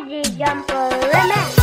DJ Jumper Remix.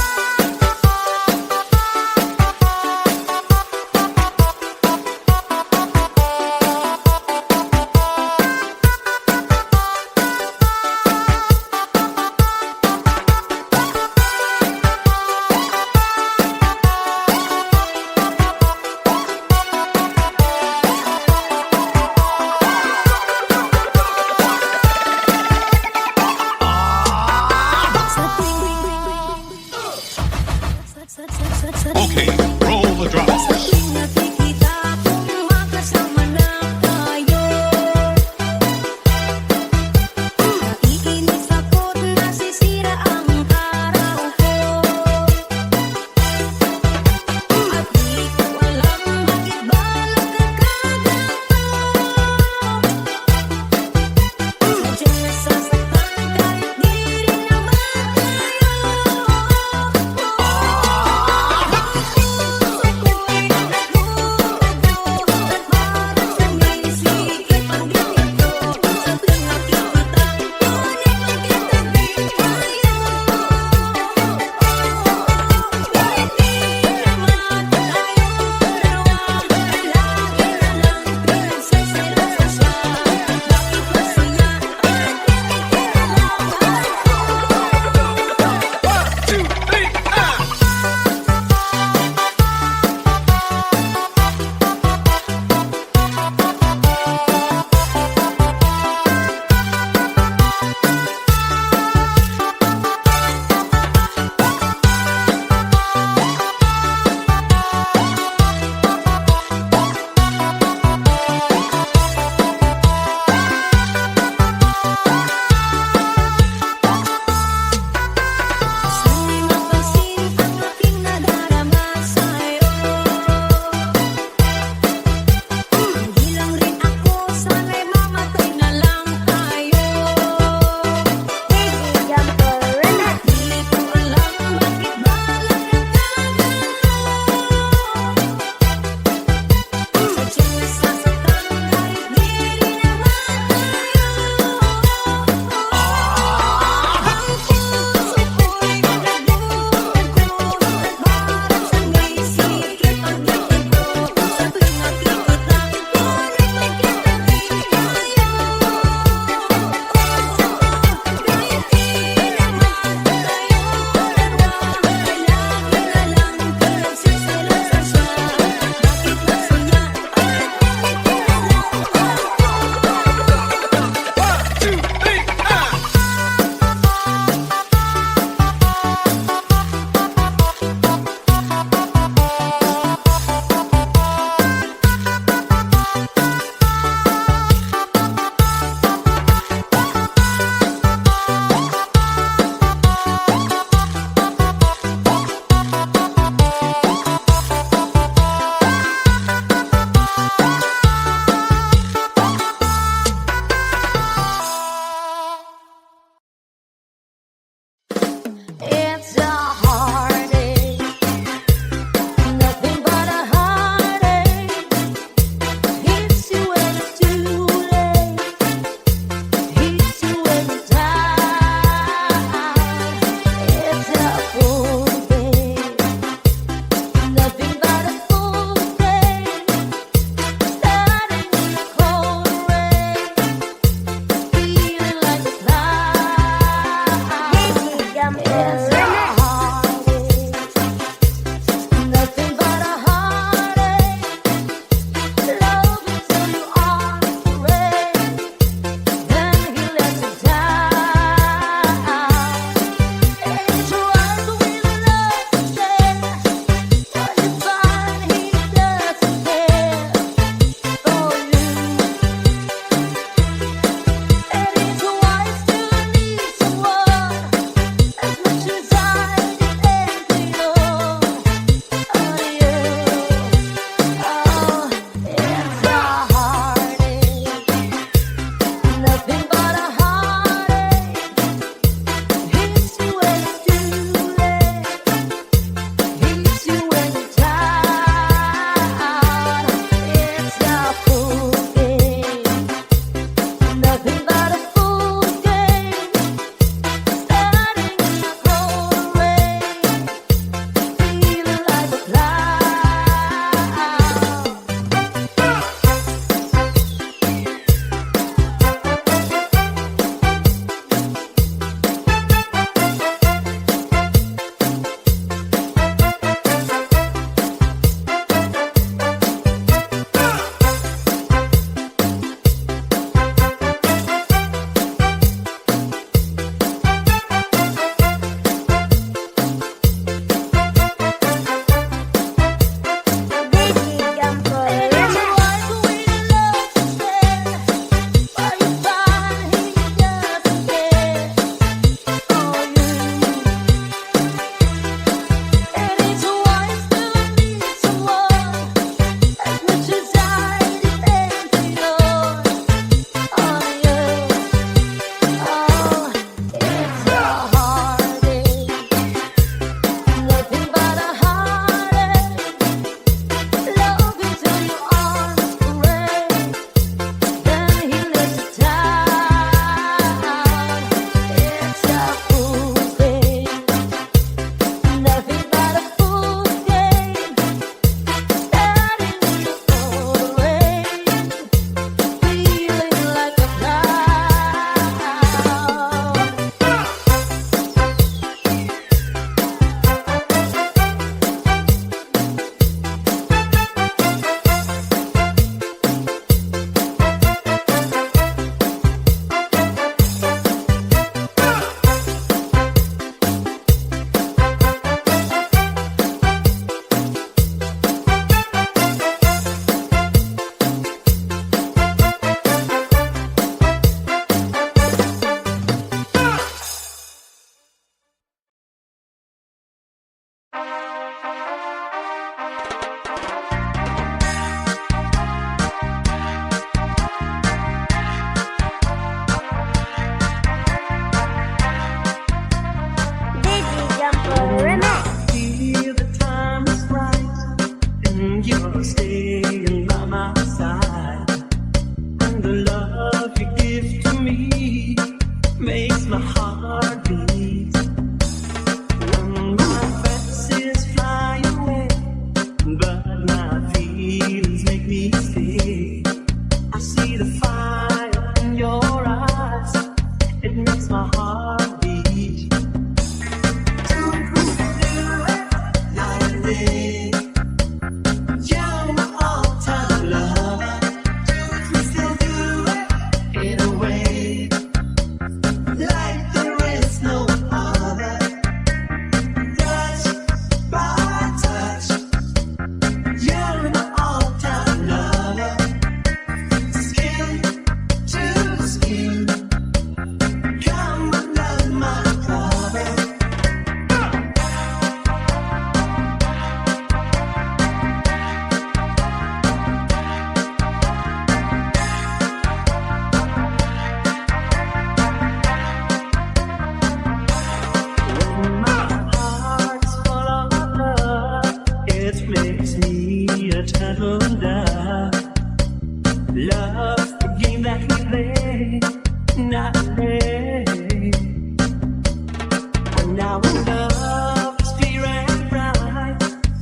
Now our love is clear and bright.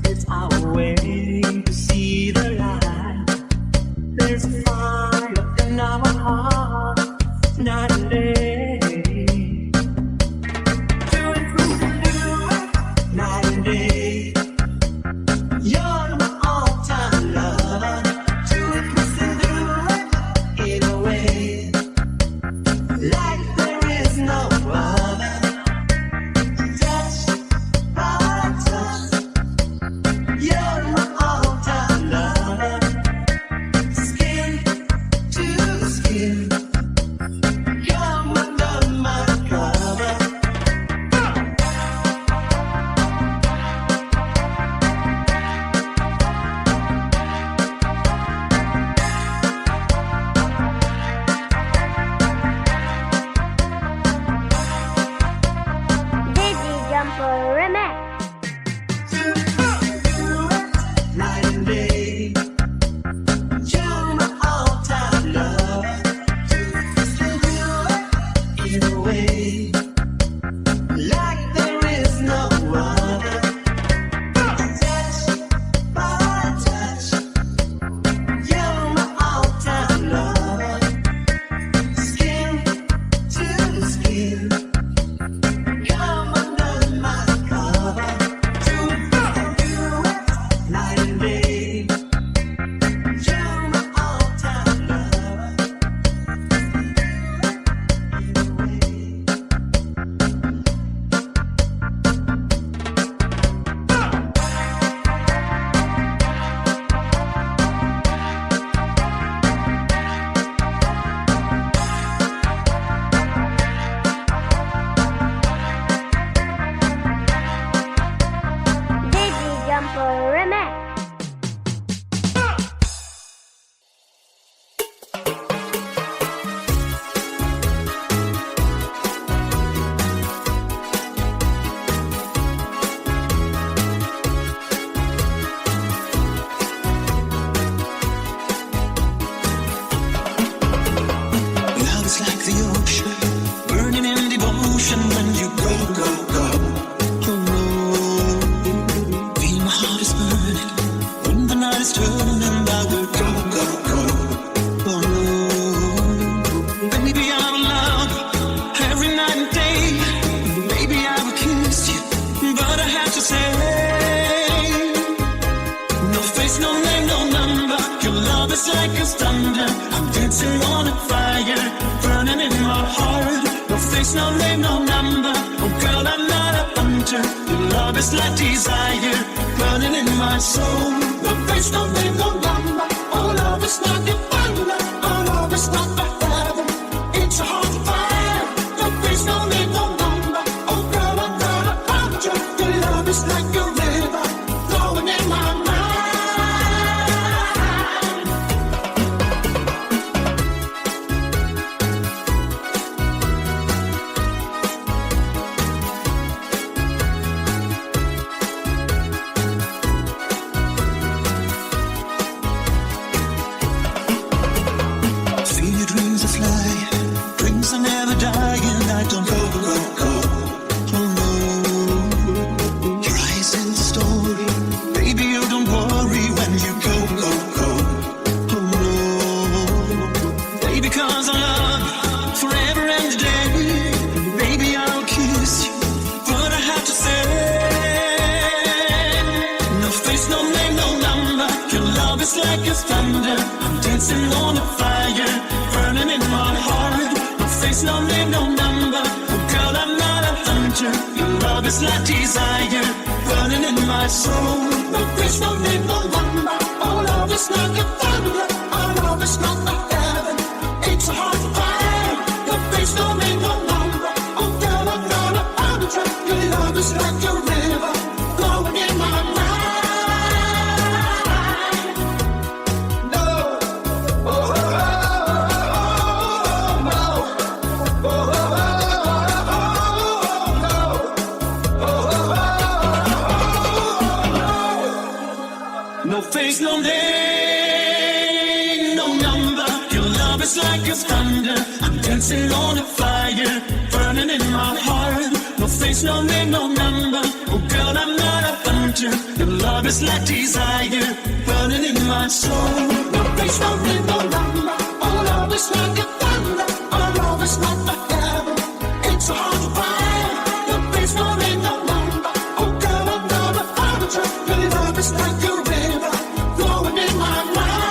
It's our way to see the light. There's a fire in our heart, night and day. To and through and through, night and day. You're my all-time love. To and through and through, in a way, like there is no other. Touch by touch, you're my all-time love. Skin to skin, come under my cover. Digi Jumper Remix. Night and day, you're my all-time love. In a way, like there is no other. Touch by touch, you're my all-time love. Skin to skin, come under my cover. Night and day, you're my all-time love. Digi Jumper Remix. Love is like the ocean, burning in devotion when you go, go, go. Oh no, feel my heart is burning when the night is turning. I will go, go, go. Oh no, baby I will love you every night and day. Baby I will kiss you, but I have to say, no face, no name, no number. Your love is like a thunder. I'm dancing on a fire, burning in my heart. No face, no name, no number. Oh girl, I'm not a hunter. Your love is like desire, burning in my soul. No face, no name, no number. Oh love is like a thunder. Oh love is like a heaven. It's a heart of fire. No face, no name, no number. Oh girl, I'm not a hunter. Your love is like a river, flowing in my mind. Feel your dreams are fly, dreams are never die, and I don't go, go, go. Oh no, your eyes in the story, baby you don't worry when you go, go, go. Oh no, baby 'cause I love you forever and a day. Baby I'll kiss you, but I have to say, no face, no name, no number. Your love is like a thunder. I'm dancing on a fire, burning in my heart. No face, no name, no number. Oh girl, I'm not a hunter. Your love is like desire, burning in my soul. No face, no name, no number. Oh love is like a thunder. Oh love is not a heaven. It's a heart of fire. No face, no name, no number. Oh girl, I'm not a hunter. Your love is like a river, flowing in my mind. No. Oh, oh, oh, no. Oh, oh, oh, no. No face, no name, no number. Your love is like a thunder. I'm dancing on a fire, burning in my heart. No face, face no name, no number. Oh girl, I'm not a hunter. Your love is like desire, burning in my soul. No face no name, no number. Oh love is like a thunder. Oh love is like the heaven. It's so hard to find. Your face no name, no number. Oh girl, I'm not a hunter. Your love is like a river, flowing in my mind.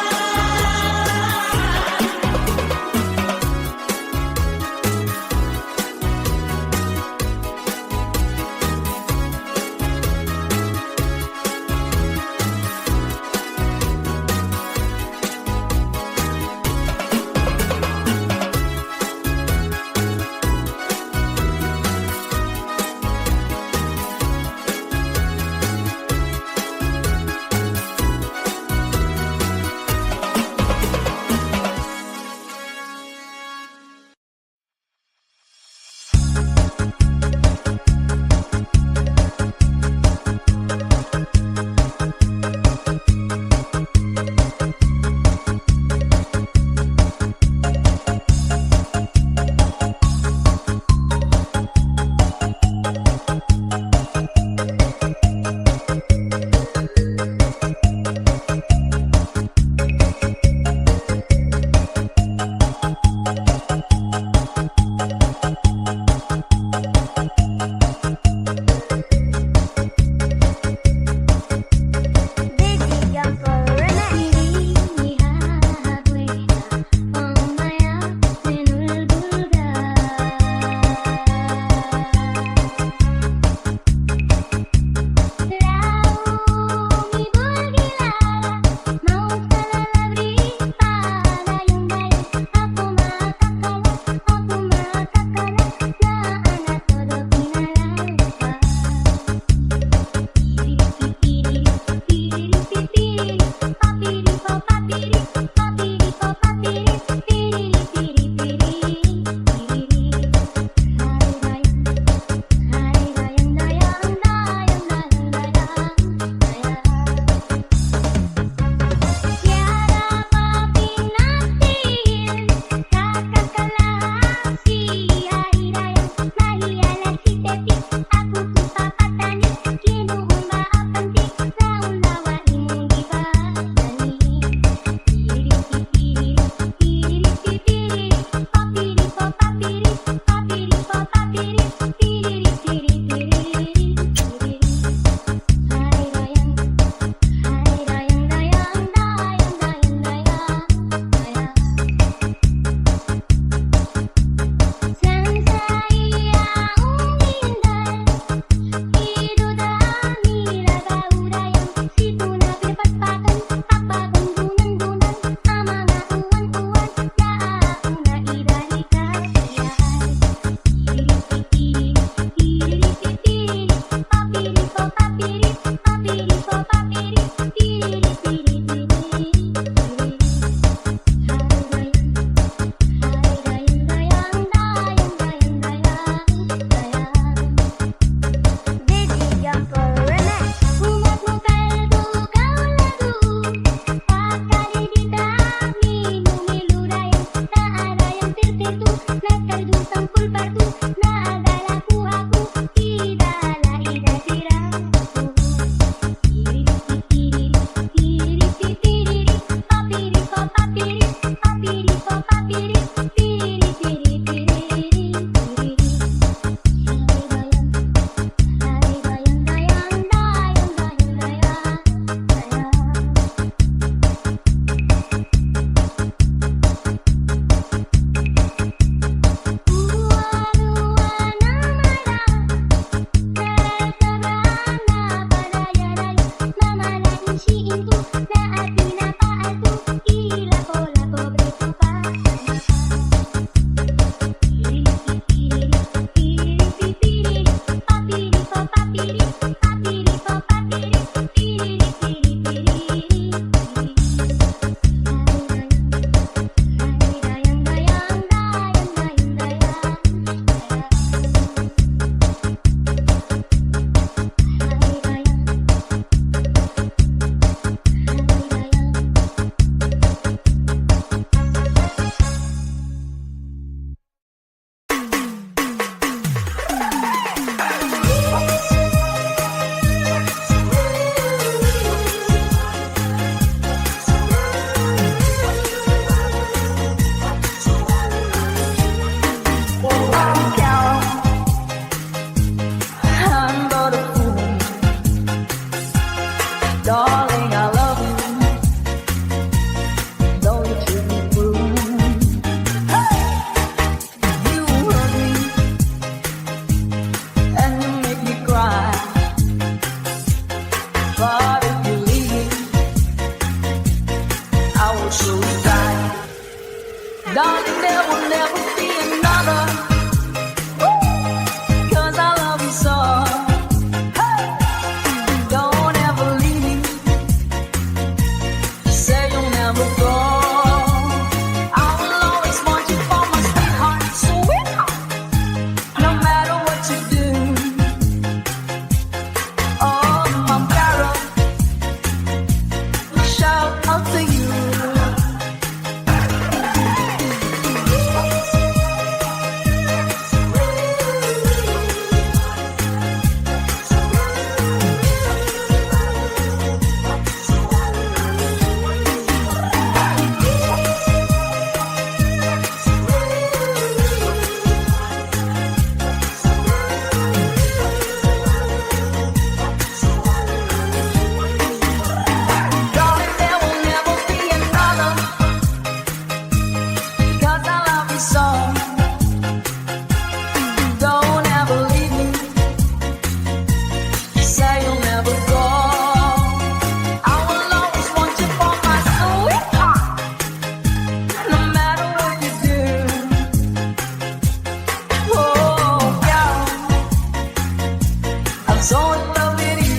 So in love with you.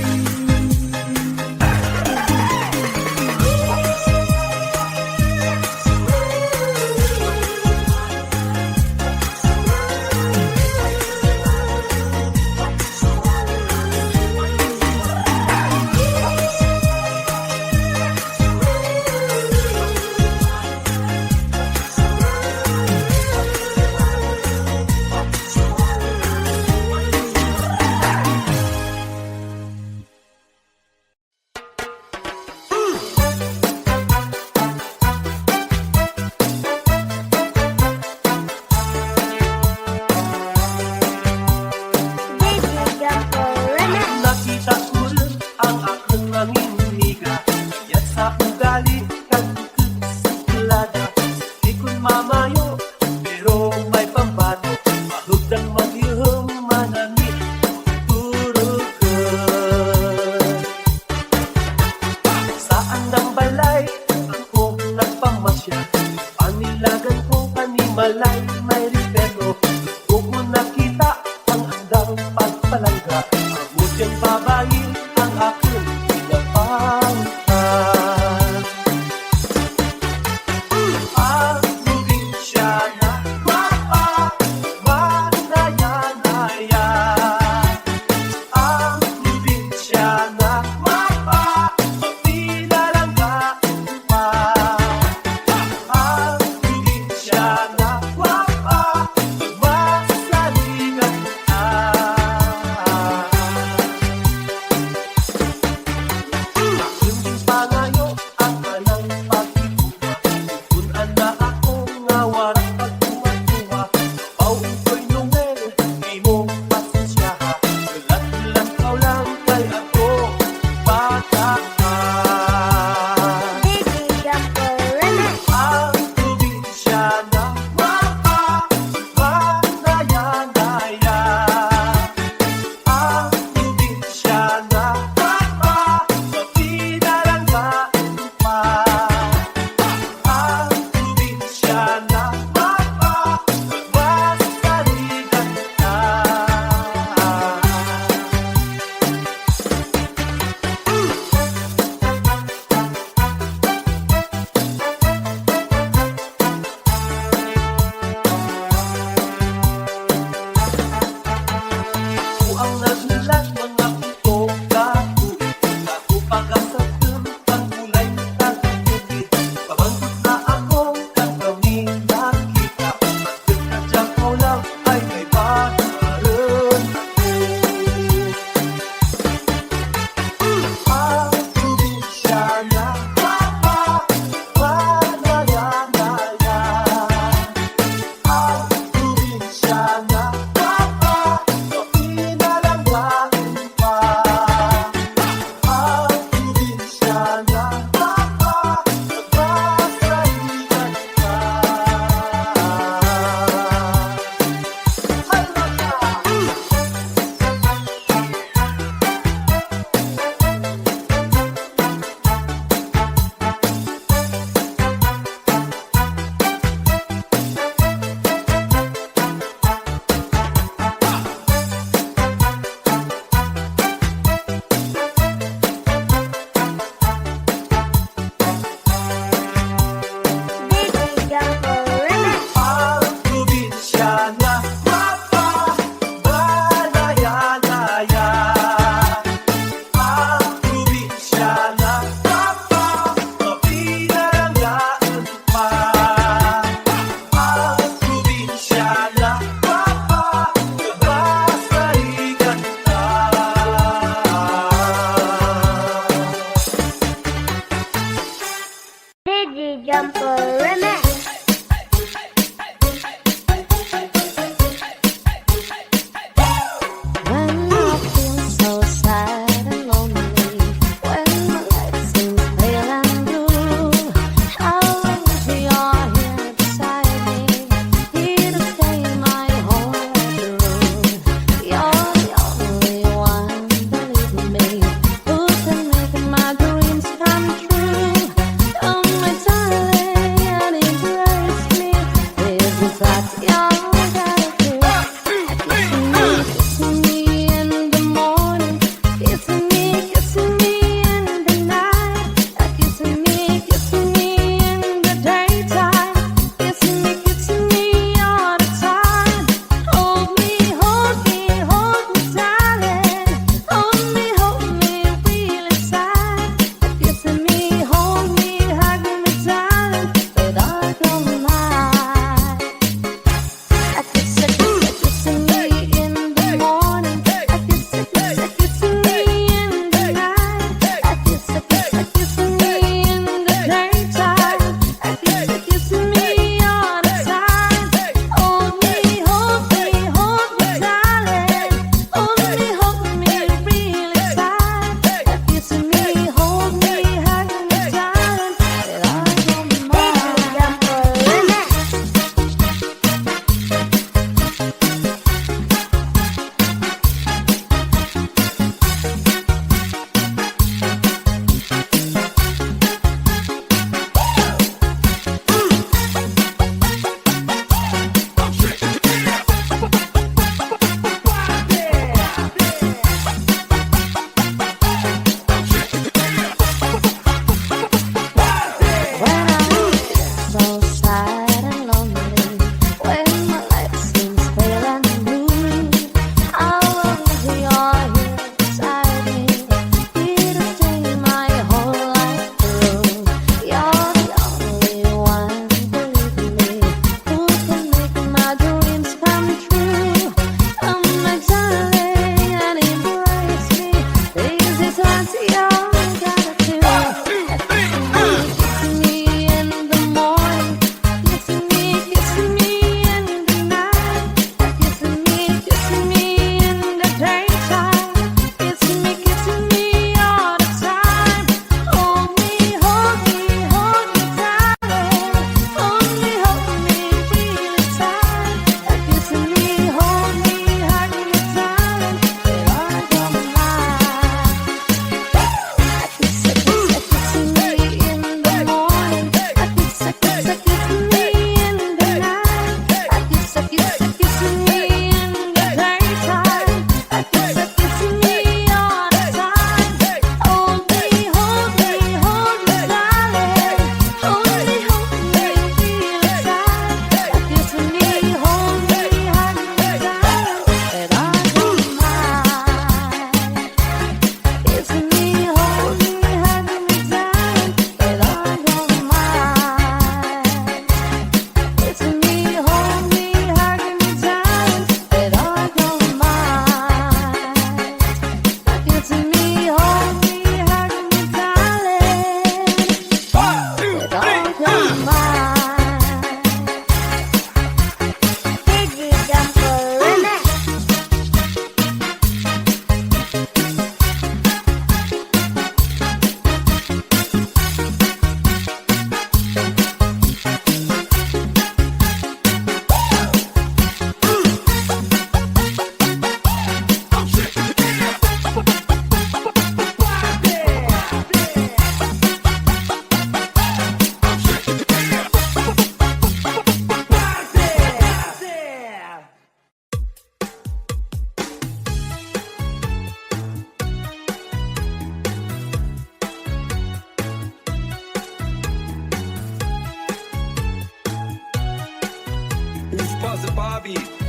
Baby Jumper Remix. Nakita ko rin ang akong nangingiga, kaya't sa ugali kagkukulada. Di ko'y mamayo, pero may pambato, mahugdang maghihong manangit, turog ka. Saan ng balay, ako nagpamasya, panilagan ko kanimalay, may ripero. Kung nakita ang handang pagpalangga, amudyang babae ang aking pinapangkat. Ang probinsyana, manaya-naya. Ang probinsyana, pinalanggaan pa. Ang probinsyana, masaligan ka. Aking pangayo ang anang pagkikuha, tugunan na ako nga warang pagtuwa-tuwa. Pauwi ko'y nungel, di mo pasensyaha, ulat-ulantaw lang kay ako bata ka. Baby Jumper Remix. Ang probinsyana, manaya-naya. Ang probinsyana, pinalanggaan pa. Ang probinsyana, masaligan ka. Ako ang nagulat, mga putong gato. Ako pag-asatun, ang kulay ng tagatubig. Pamangkot na ako, ang kami nakita. Pagkakadyaw lang ay may pagkaroon ko. Ang probinsyana, manaya-naya. Ang probinsyana, pinalanggaan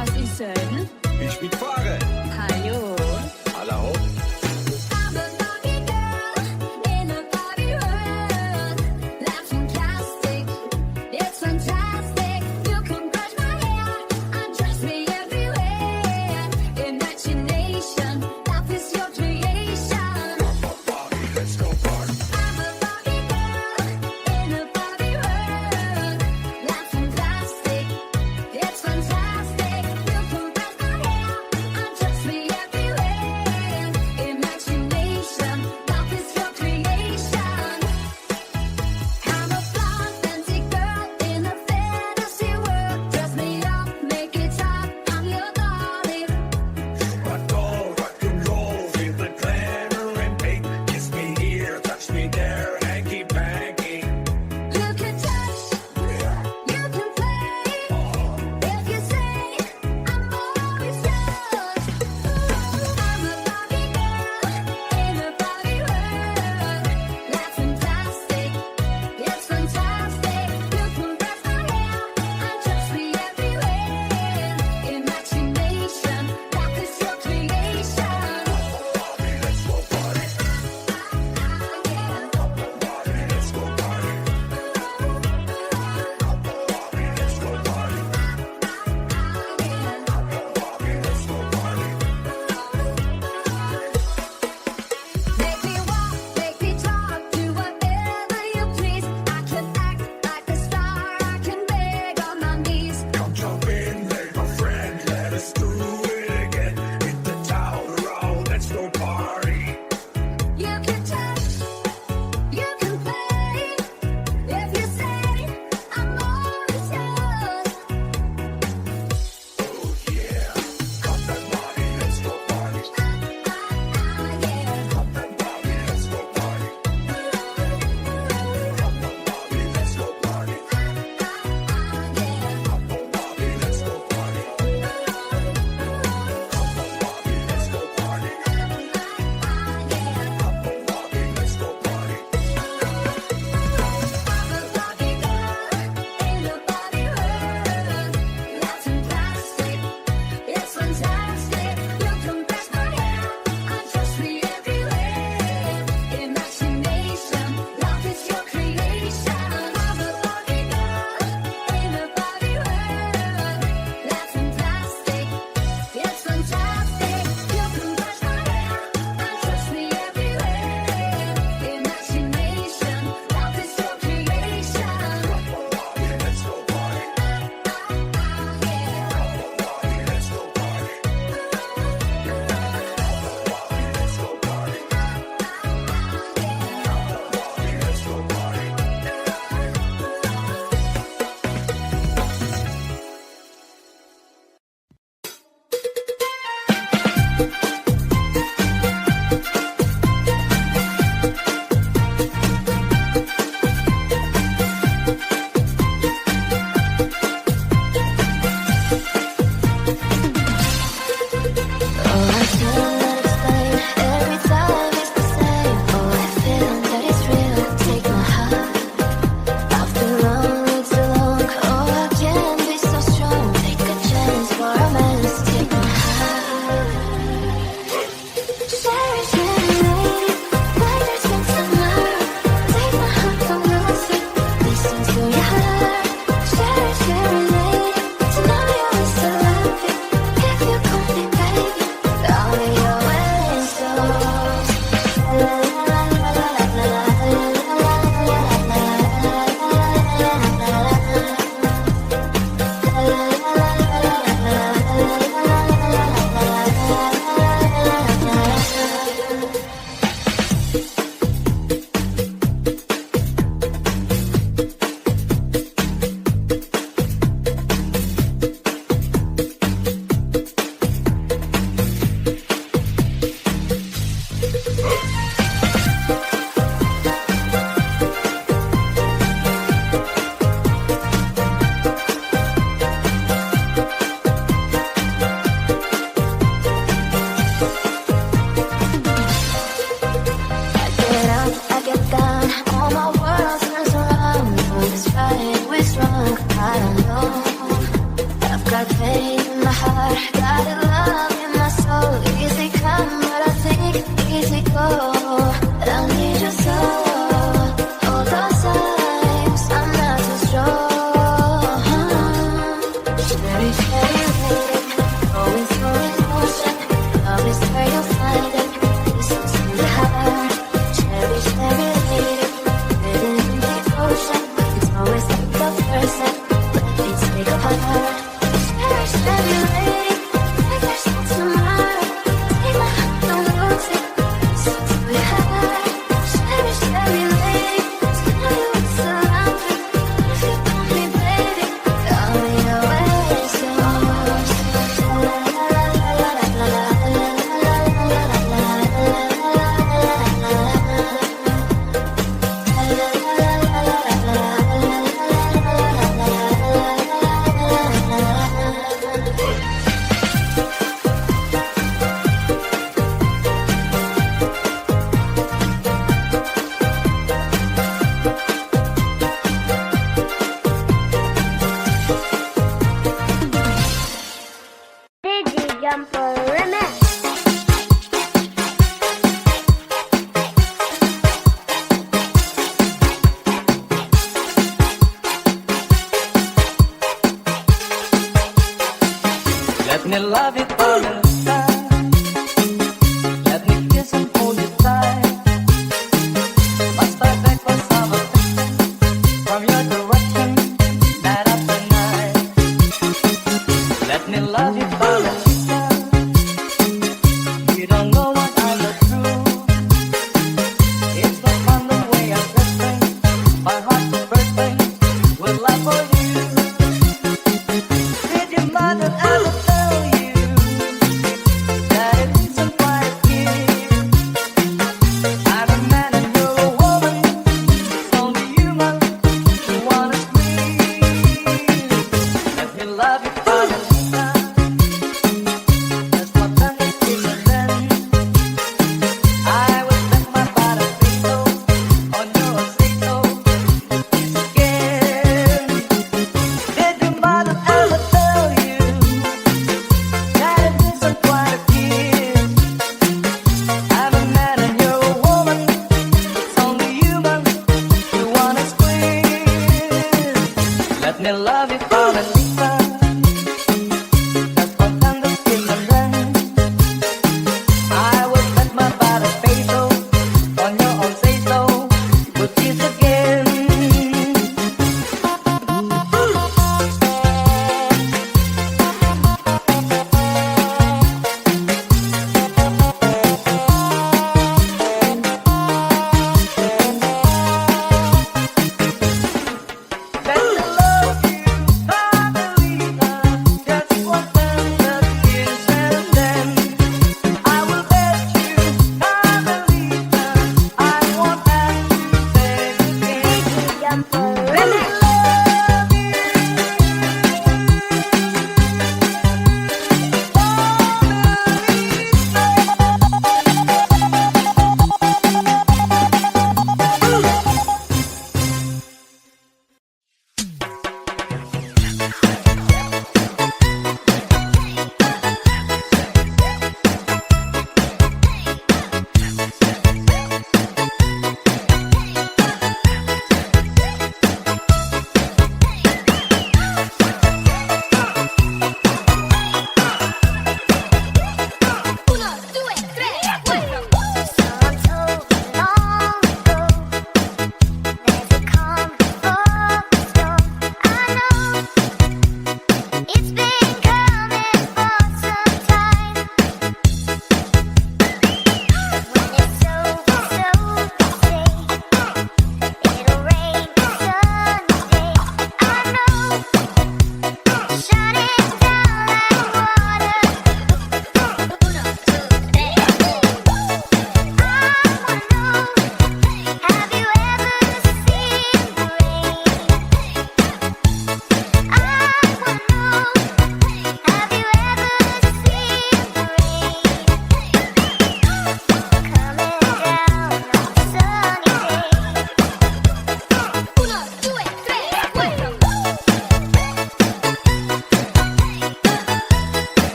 Was ist denn? Ich mitfahre. Hallo? Alla hopp. I'm a Barbie girl in a Barbie world. Life's fantastic, it's fantastic. You can brush my hair, undress me everywhere. Imagination, life is your creation. Party, let's go party. I'm a Barbie girl in a Barbie world. Life's fantastic, it's fantastic. You can brush my hair, undress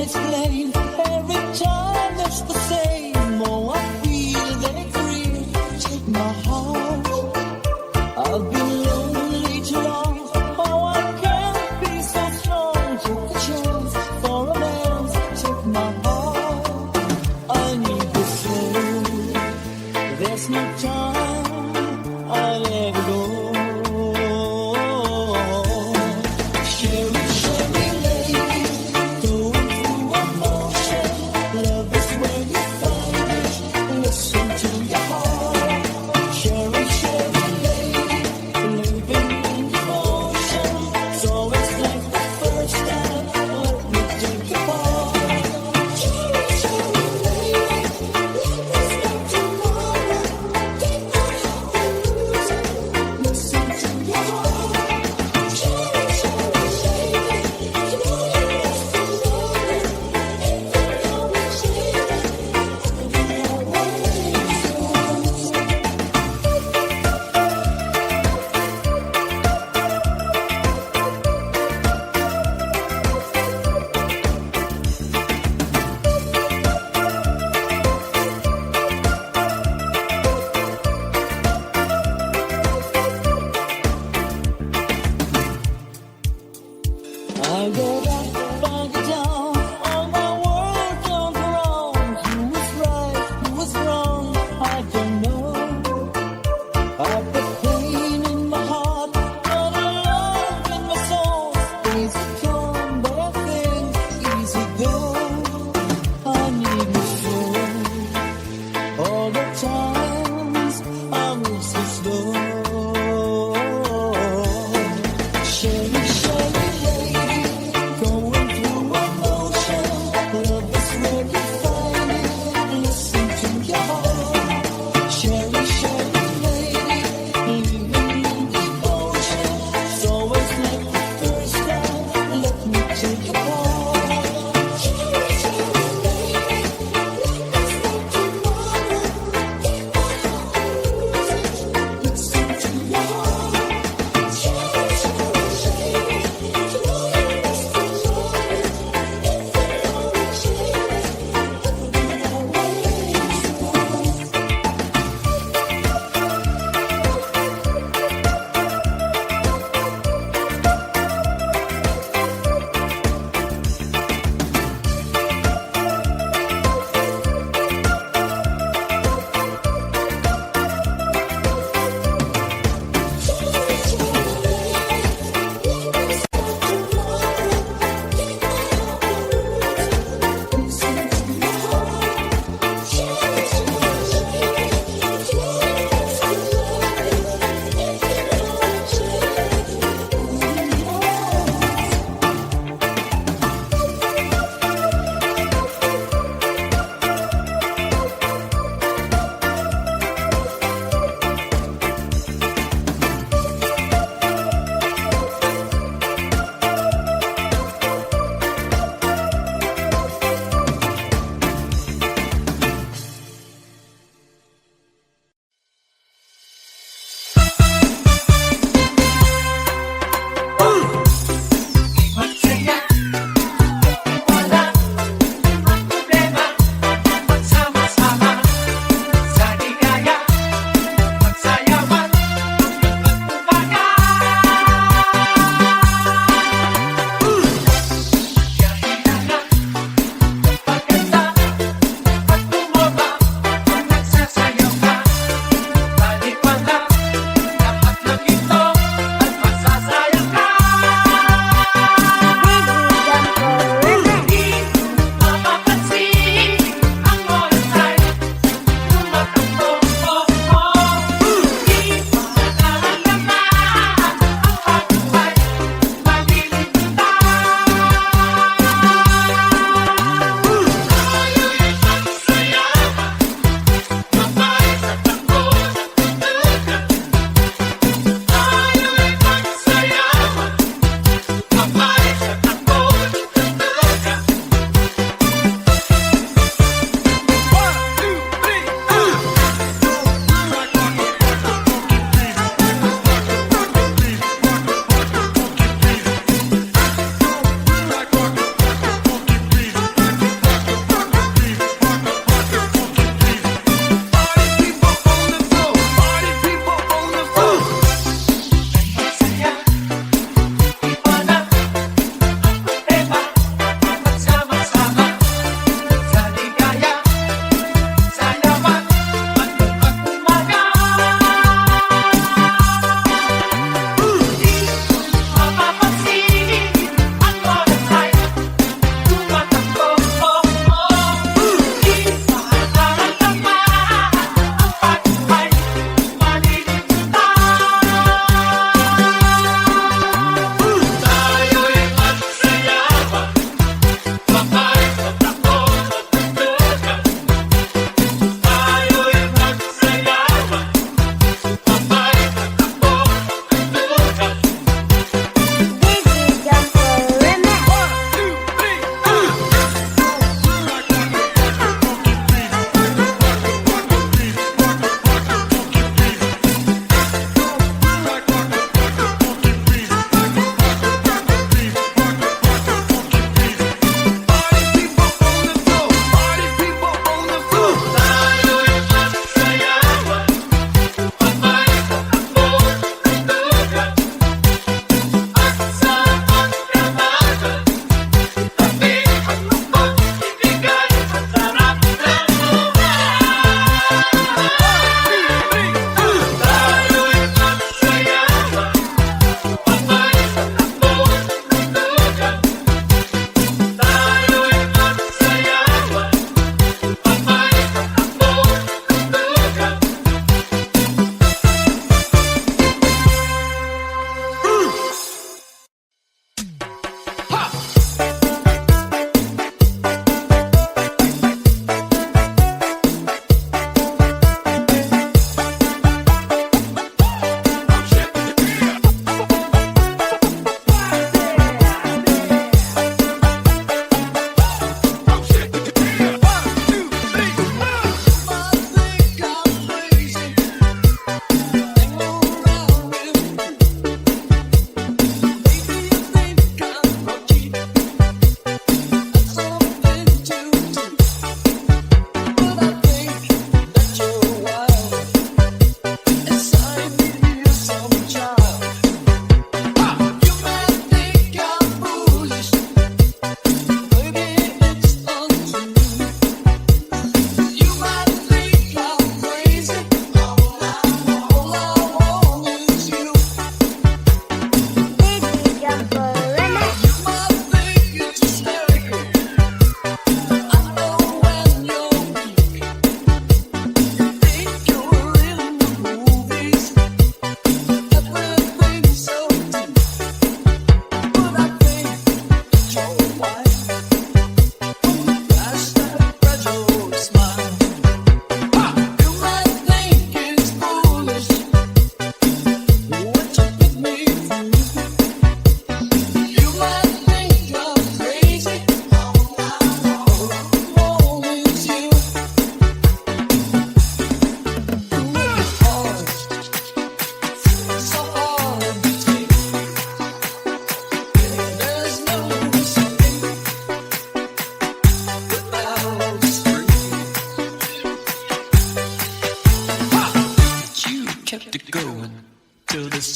explain. Every time it's the same. Oh, I feel they free. Take my heart. I've been lonely too long. Oh, I can't be so strong. Take a chance for romance. Take my heart. I need to say there's no time. I'll let it go. Sherry, Sherry lady, going through emotion. Love is where you find it. Listen to your heart. Sherry, Sherry lady, living in emotion. So it's like the first time. Let me take your part. Sherry, Sherry lady, love is like tomorrow. Keep my heart illusion. Listen to your heart. Sherry, Sherry lady, you know you must be lonely. If you know me, Sherry, I'll be always yours. I go back down, all my world turned around. Who was right, who was wrong, I don't know. I put pain in my heart, but love in my soul. Easy come, but I think easy go. I need me so. All the times I move so slow. Sherry, Sherry lady, go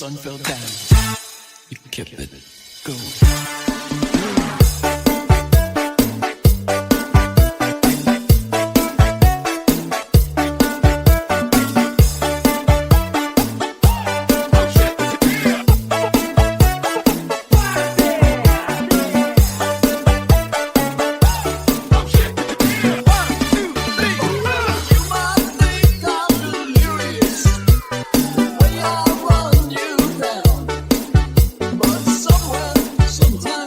sun fell down, you kept it going. Sometimes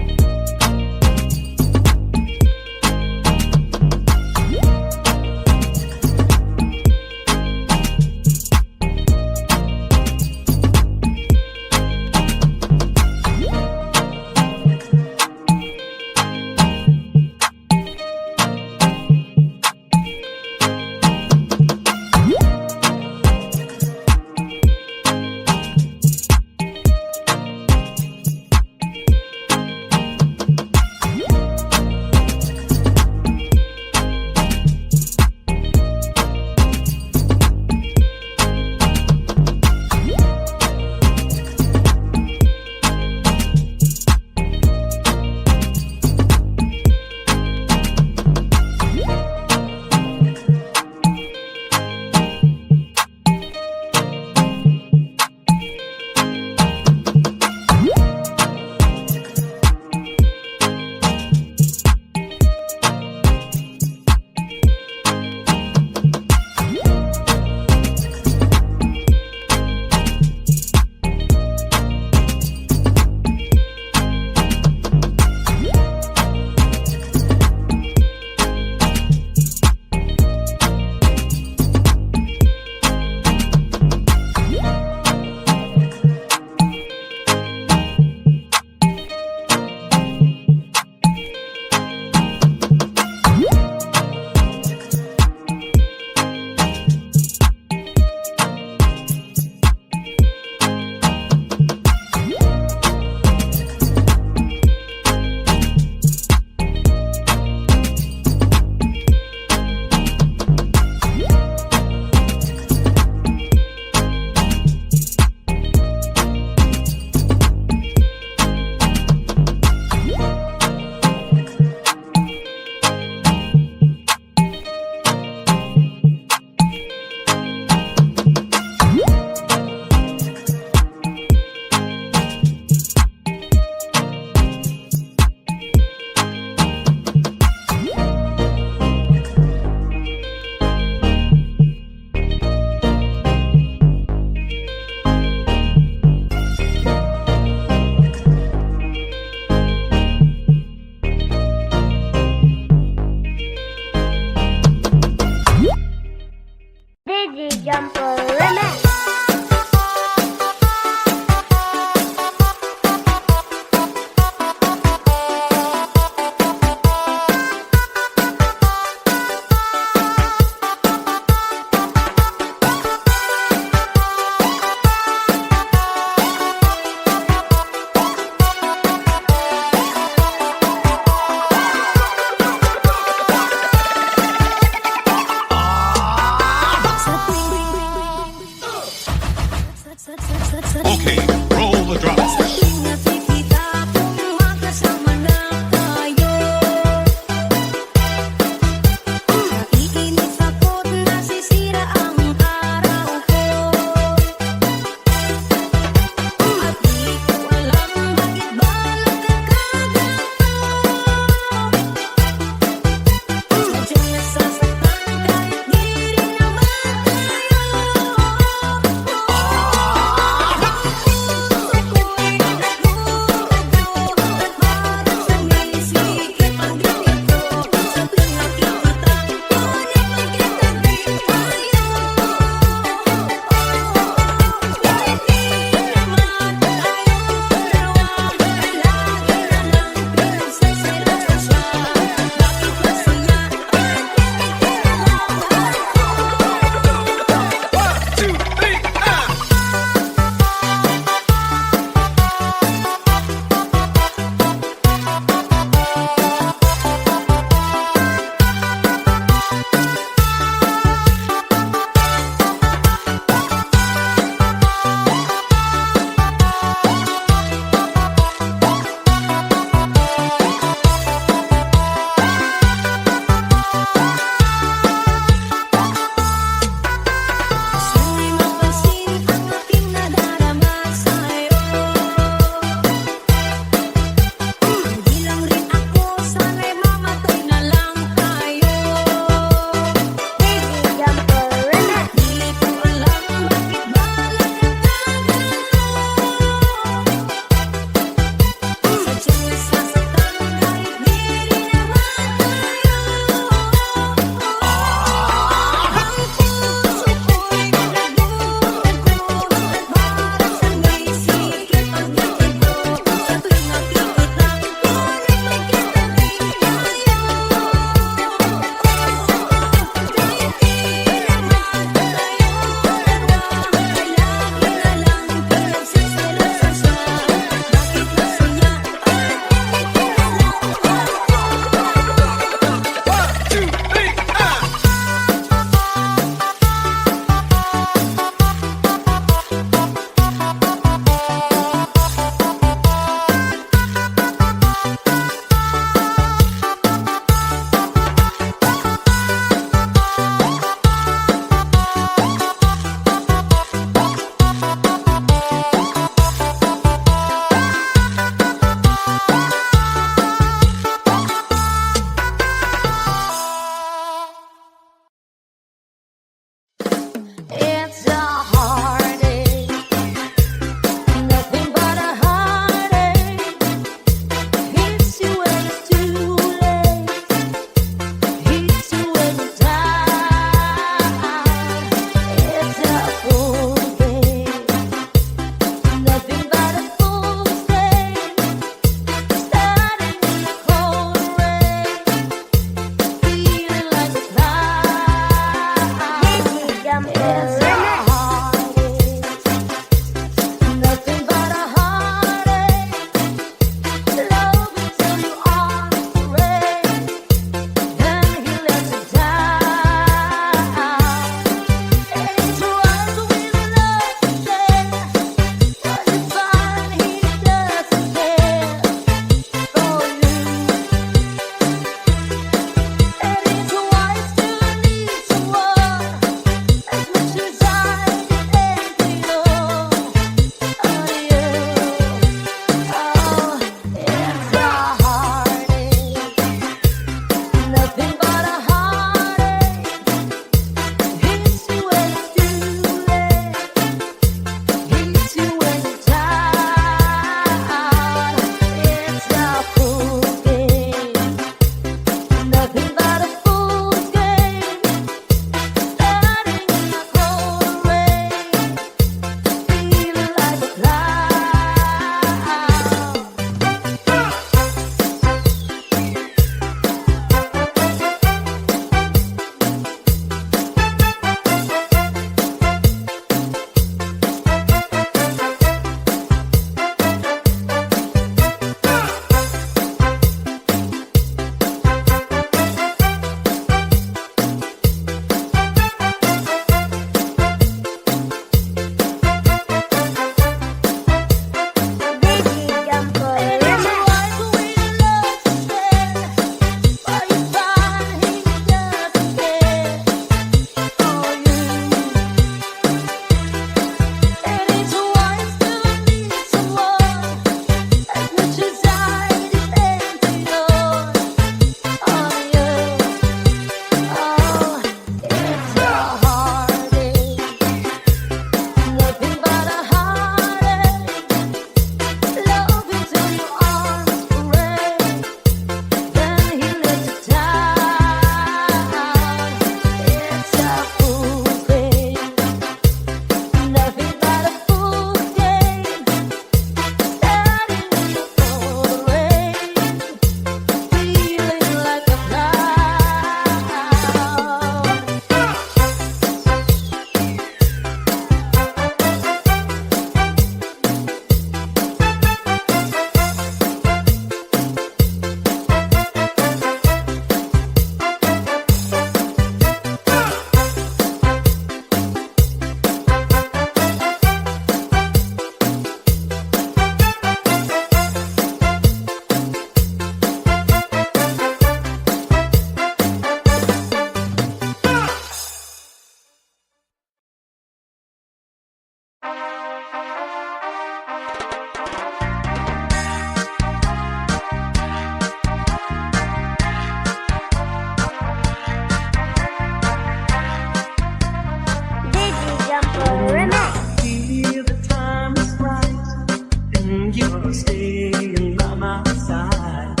staying by my side.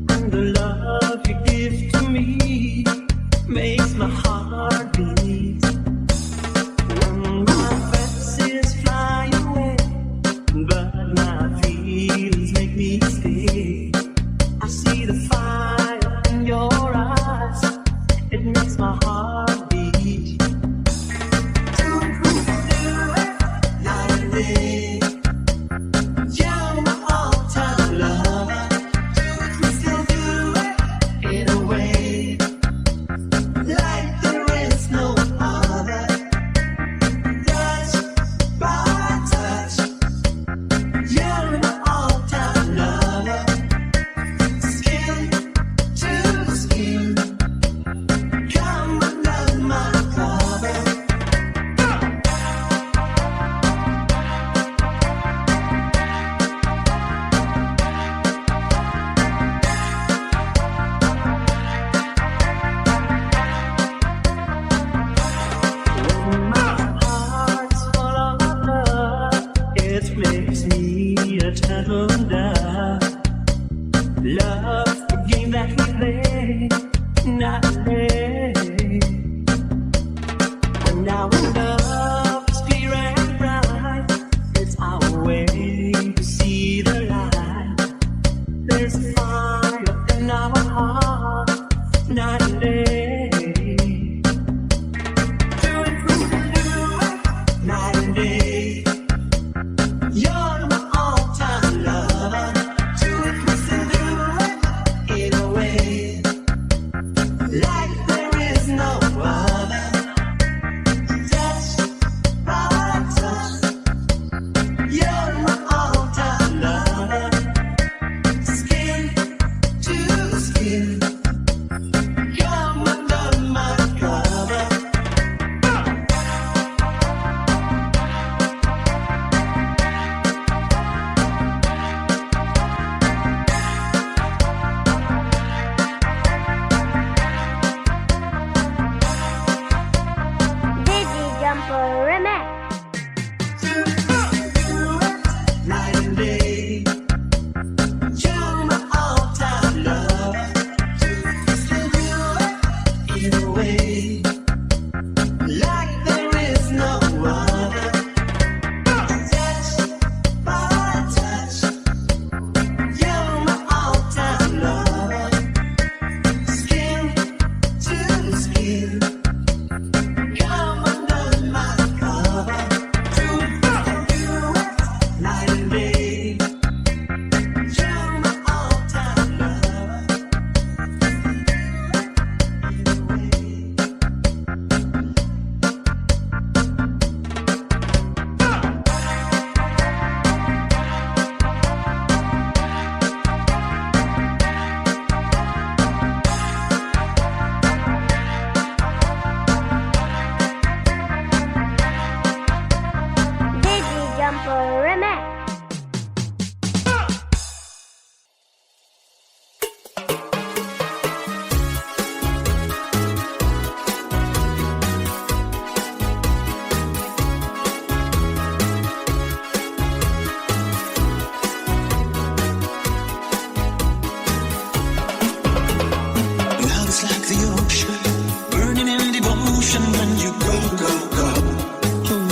And the love you give to me makes my heart beat. When my fancies fly away, but my feelings make me stay. I see the fire in your eyes, it makes my heart beat. Do it, night and day. You're my all-time lover. We still do it in a way like there is no other. Touch by touch, you're my all-time lover. Skin to skin, come under my cover. When my heart's full of love, it makes me a gentleman. Love's the game that we play, not play. When our love is pure and bright, it's our way to see the light. There's fire in our heart, night and day. Do it, we can do it, night and day. You're my all-time lover. Do it, we still do it in a way like there is no other. Touch by touch, you're my all-time lover. Skin to skin, come under my cover. Digi Jumper Remix. Night and day, you're my all-time lover. Still do it in a way like there is no other. Touch by touch, you're my all-time lover. Skin to skin, come under my cover. Do it, night and day. You're my all-time lover. Digi Jumper Remix. Love is like the ocean, burning in devotion when you go, go, go. Oh,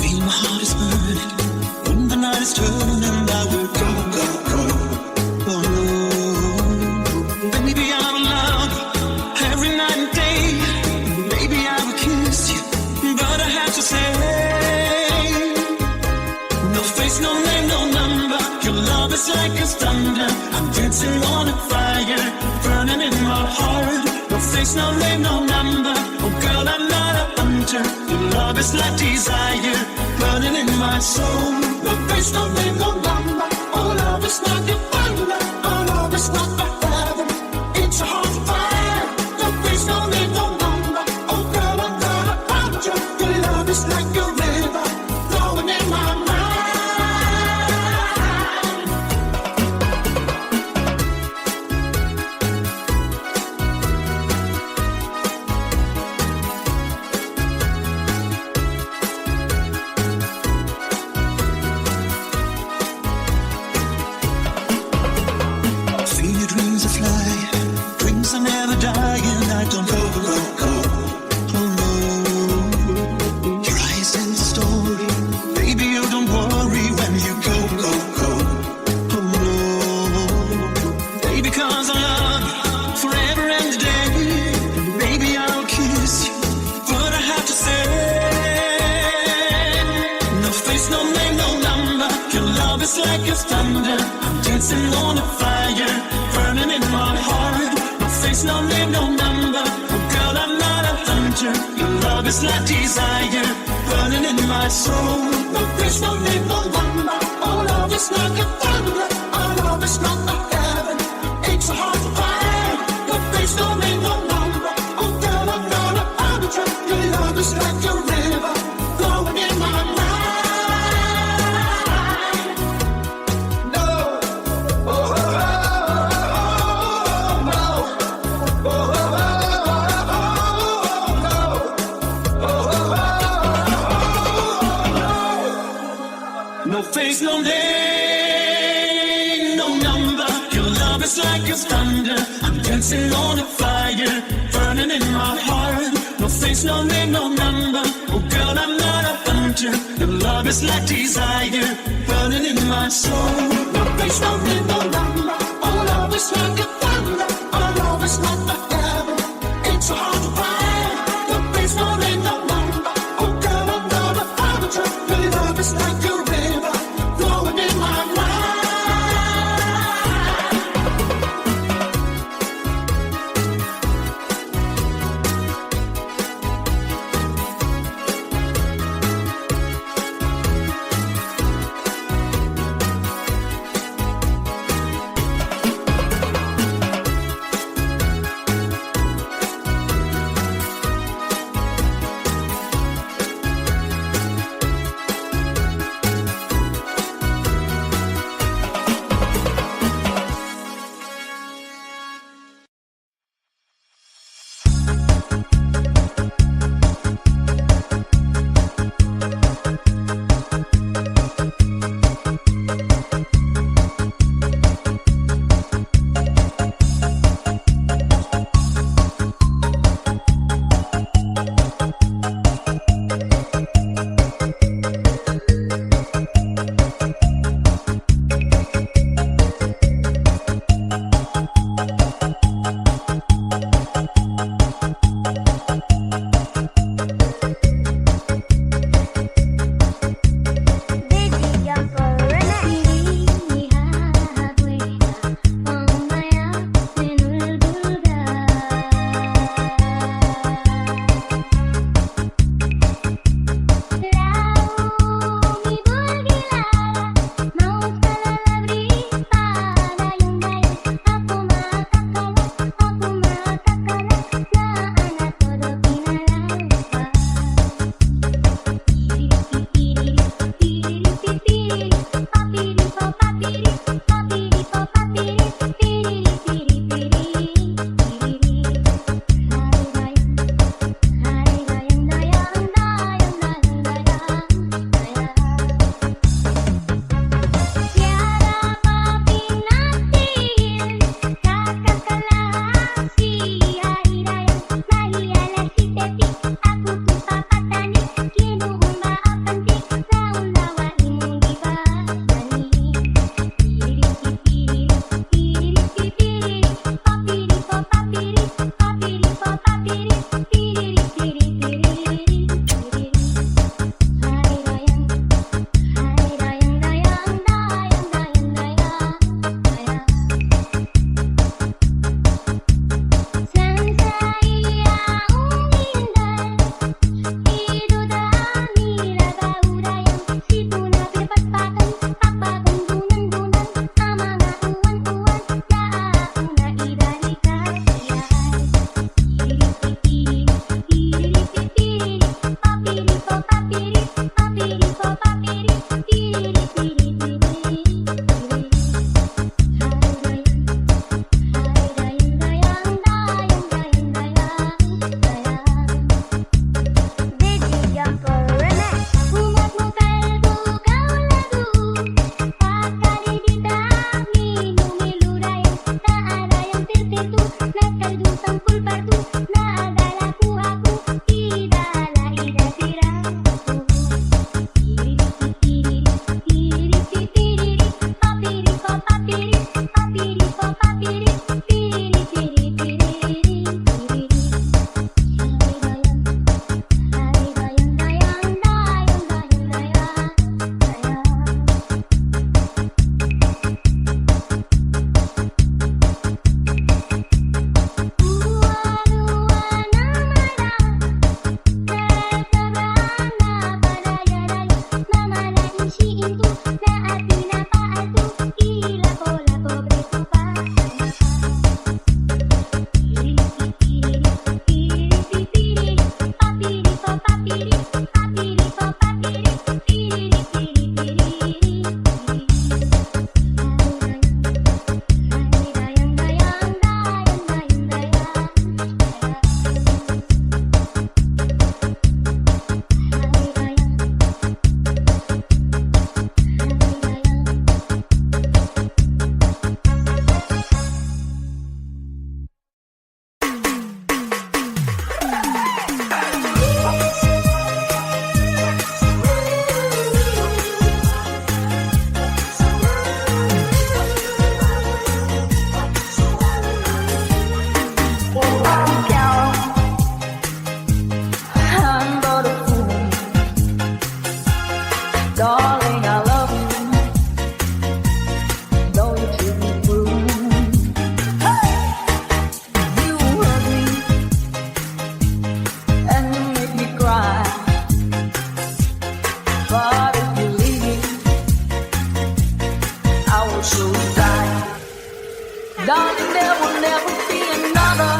feel my heart is burning when the night is turning and I will go, go, go. Oh, baby, I will love you every night and day. Baby, I will kiss you, but I have to say, no face, no name, no number. Your love is like a thunder. I'm dancing on a fire, burning in my heart. No face, no name, no number. Oh girl, I'm not a hunter. Your love is like desire, burning in my soul. No face, no name, no number. Oh love is like a thunder. Oh love is not a heaven. It's a hot fire. No face, no name, no number. Oh girl, I'm not a hunter. Your love is like a river, flowing in my mind. as thunder. I'm dancing on a fire, burning in my heart. No face, no name, no number. Oh girl, I'm not a hunter. Your love is like desire, burning in my soul. No face, no name, no number. Oh love is like a thunder. Oh love is not a heaven. Ain't so hard to find. No face, no name, no number. Oh girl, I'm not a hunter. Your love is like a river, flowing in my mind. No face, no name, no number. Your love is like a thunder. I'm dancing on a fire, burning in my heart. No face, no name, no number. Oh girl, I'm not a hunter. Your love is like desire, burning in my soul. No face, no name, no number. Oh love is like a thunder. Oh love is not the heaven. It's so hard to find. No face, no name, no number. Oh girl, I'm not a hunter. Your love is like a river, flowing in my mind. so tight. Darling, there will never be another,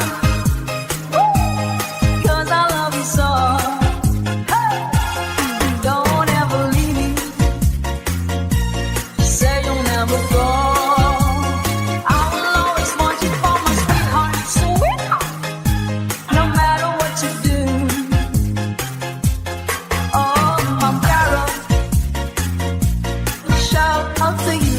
'cause I love you so. Hey! Don't ever leave me, say you'll never go. I will always want you for my sweetheart, sweetheart, no matter what you do. Oh, my Carol, shout out to you.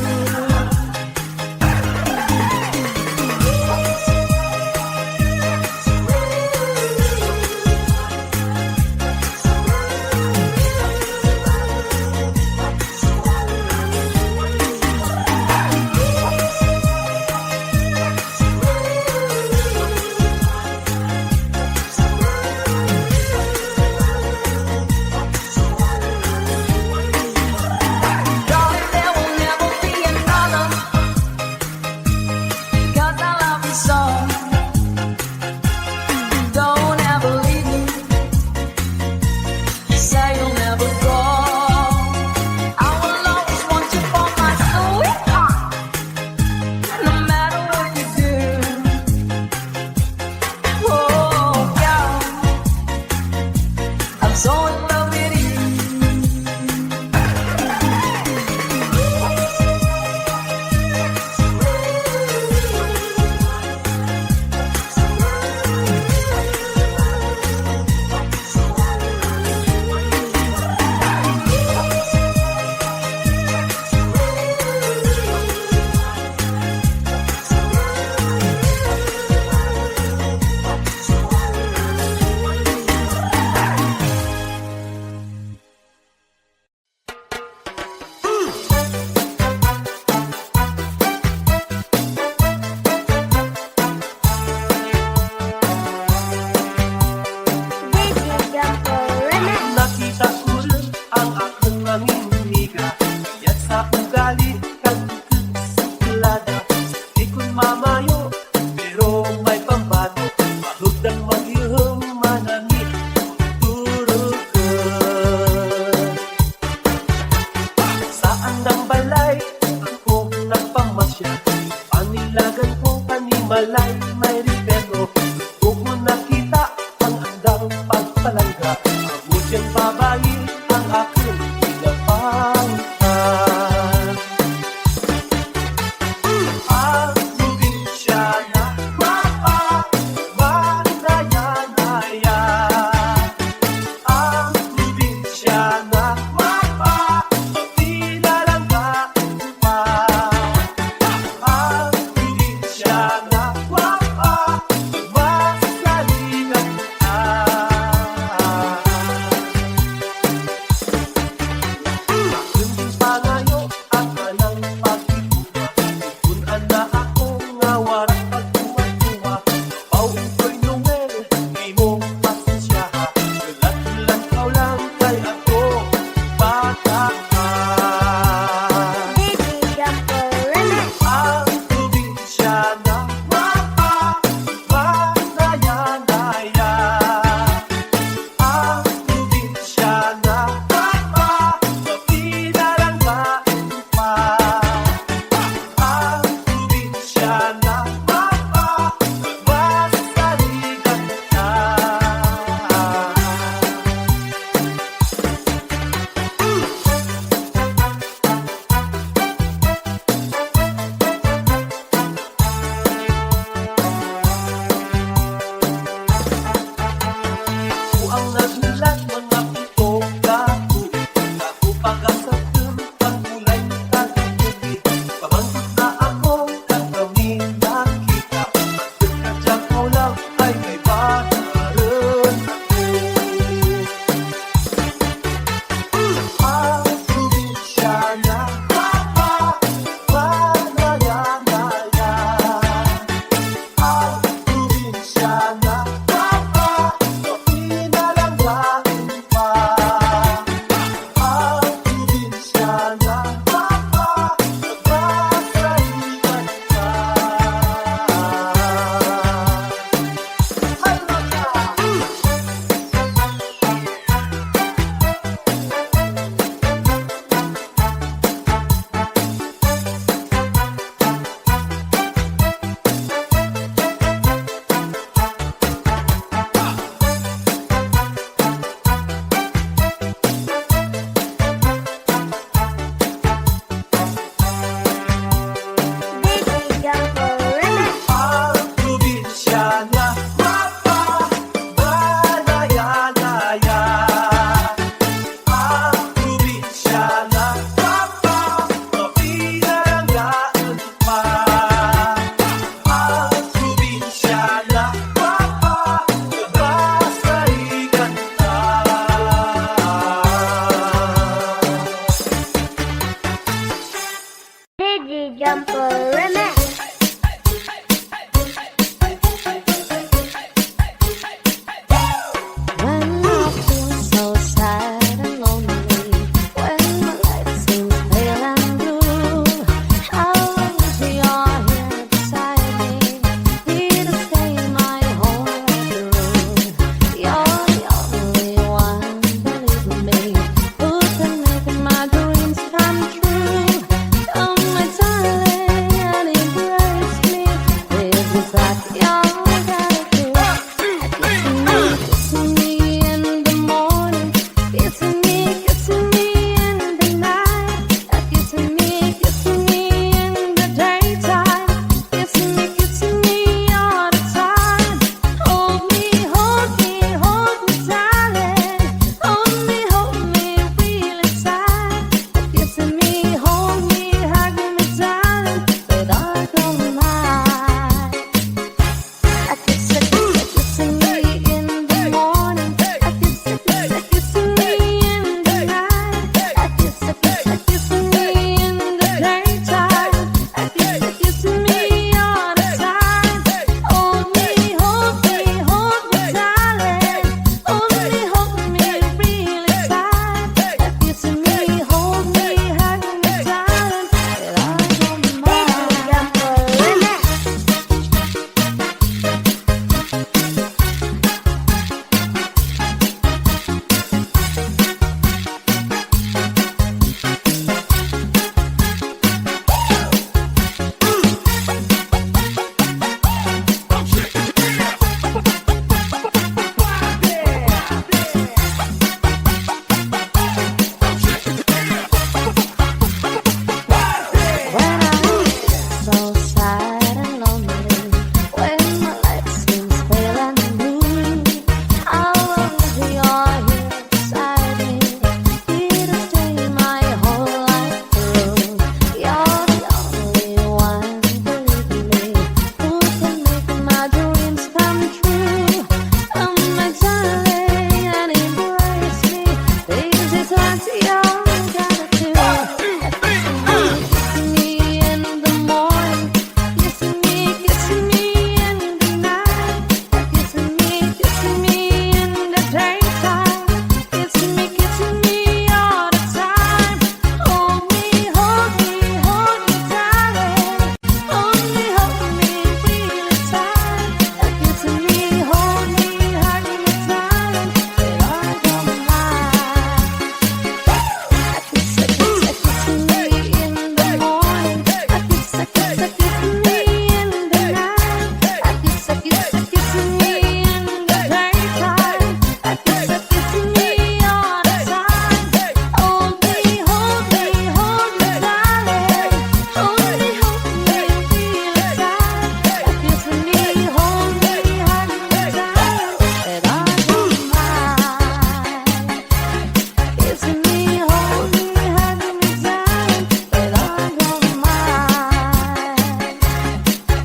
Darling, there will never be another, 'cause I love you so. Don't ever leave me, say you'll never go. I will always want you for my sweetheart, no matter what you do. Oh, girl, I'm so in love with you. Baby jumper remix. Nakita ko rin ang aking nangingiga, yan sa ugali kang suplada. Ikon mamayo, pero may pambato, mahugdang maghihong manangit, turog ka. Saan ng balay, ako nagpamasya, panilagan ko panimalay, may respeto. Huwag mo nakita ang andang pagpalangga, mabusyang babae ang aking pinapangan. Ang probinsyana, mapagmanayanaya. Ang probinsyana, mapapilalangga pa. Ang probinsyana, Big Jumper Remix. When I feel so sad and lonely, when my life seems pale and blue, I wish you're here beside me, here to stay my whole life through. You're the only one, believe me, who can make my dreams come true. Come, my darling, and embrace me. This is what you're gotta do. Kissing me in the morning, kissing me in the night, kissing me in the daytime, kissing me all the time. Hold me, darling. Hold me really tight. Kissing me, hold me, hug me, darling, with all your might. Kissing me in the morning, kissing me in the night, kissing me in the daytime, kissing me all the time. Hold me, darling. Hold me really tight. Kissing me, hold me, hug me, darling, with all your might. Jumper Remix. When I feel so sad and lonely, when my life seems pale and blue, I wish you're here beside me, here to stay my whole life through. You're the only one, believe me, who can make my dreams come true. Come, my darling, and embrace me. This is what you're gotta do. Kissing me in the morning, kissing me in the night, kissing me in the daytime, kissing me all the time. Hold me, darling. Hold me really tight. Kissing me, hold me, hug me, darling, with all your might. Kissing me in the morning, kissing me in the night, kissing me in the daytime, kissing me all the time. Hold me, darling. Hold me really tight. Kissing me, hold me, hug me, darling, with all your might. Kissing me, hold me, hug me, darling, with all your might.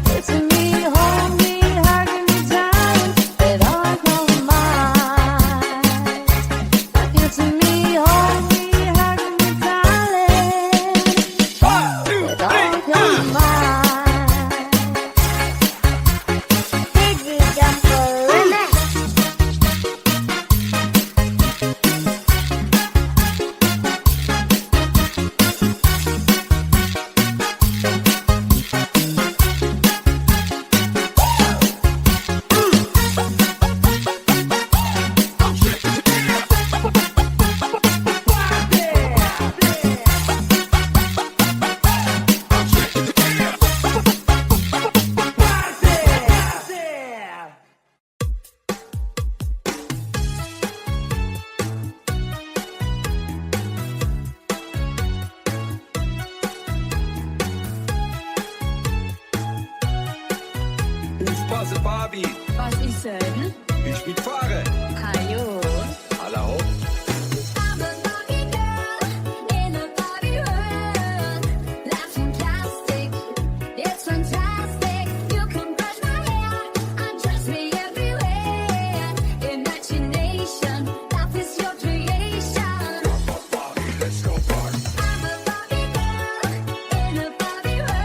Kissing me, hold me, hug me, darling, with all your might. Kissing me, hold me, hug me, darling, with all your might. Big Jumper Remix. Aufpasse, Barbie. Was ist denn? Ich mitfahre. Ajo. Aller hopp. I'm a Barbie girl in a Barbie world. Life's fantastic, it's fantastic. You can brush my hair, undress me everywhere. Imagination, life is your creation. Barbie, let's go party. I'm a Barbie girl in a Barbie world.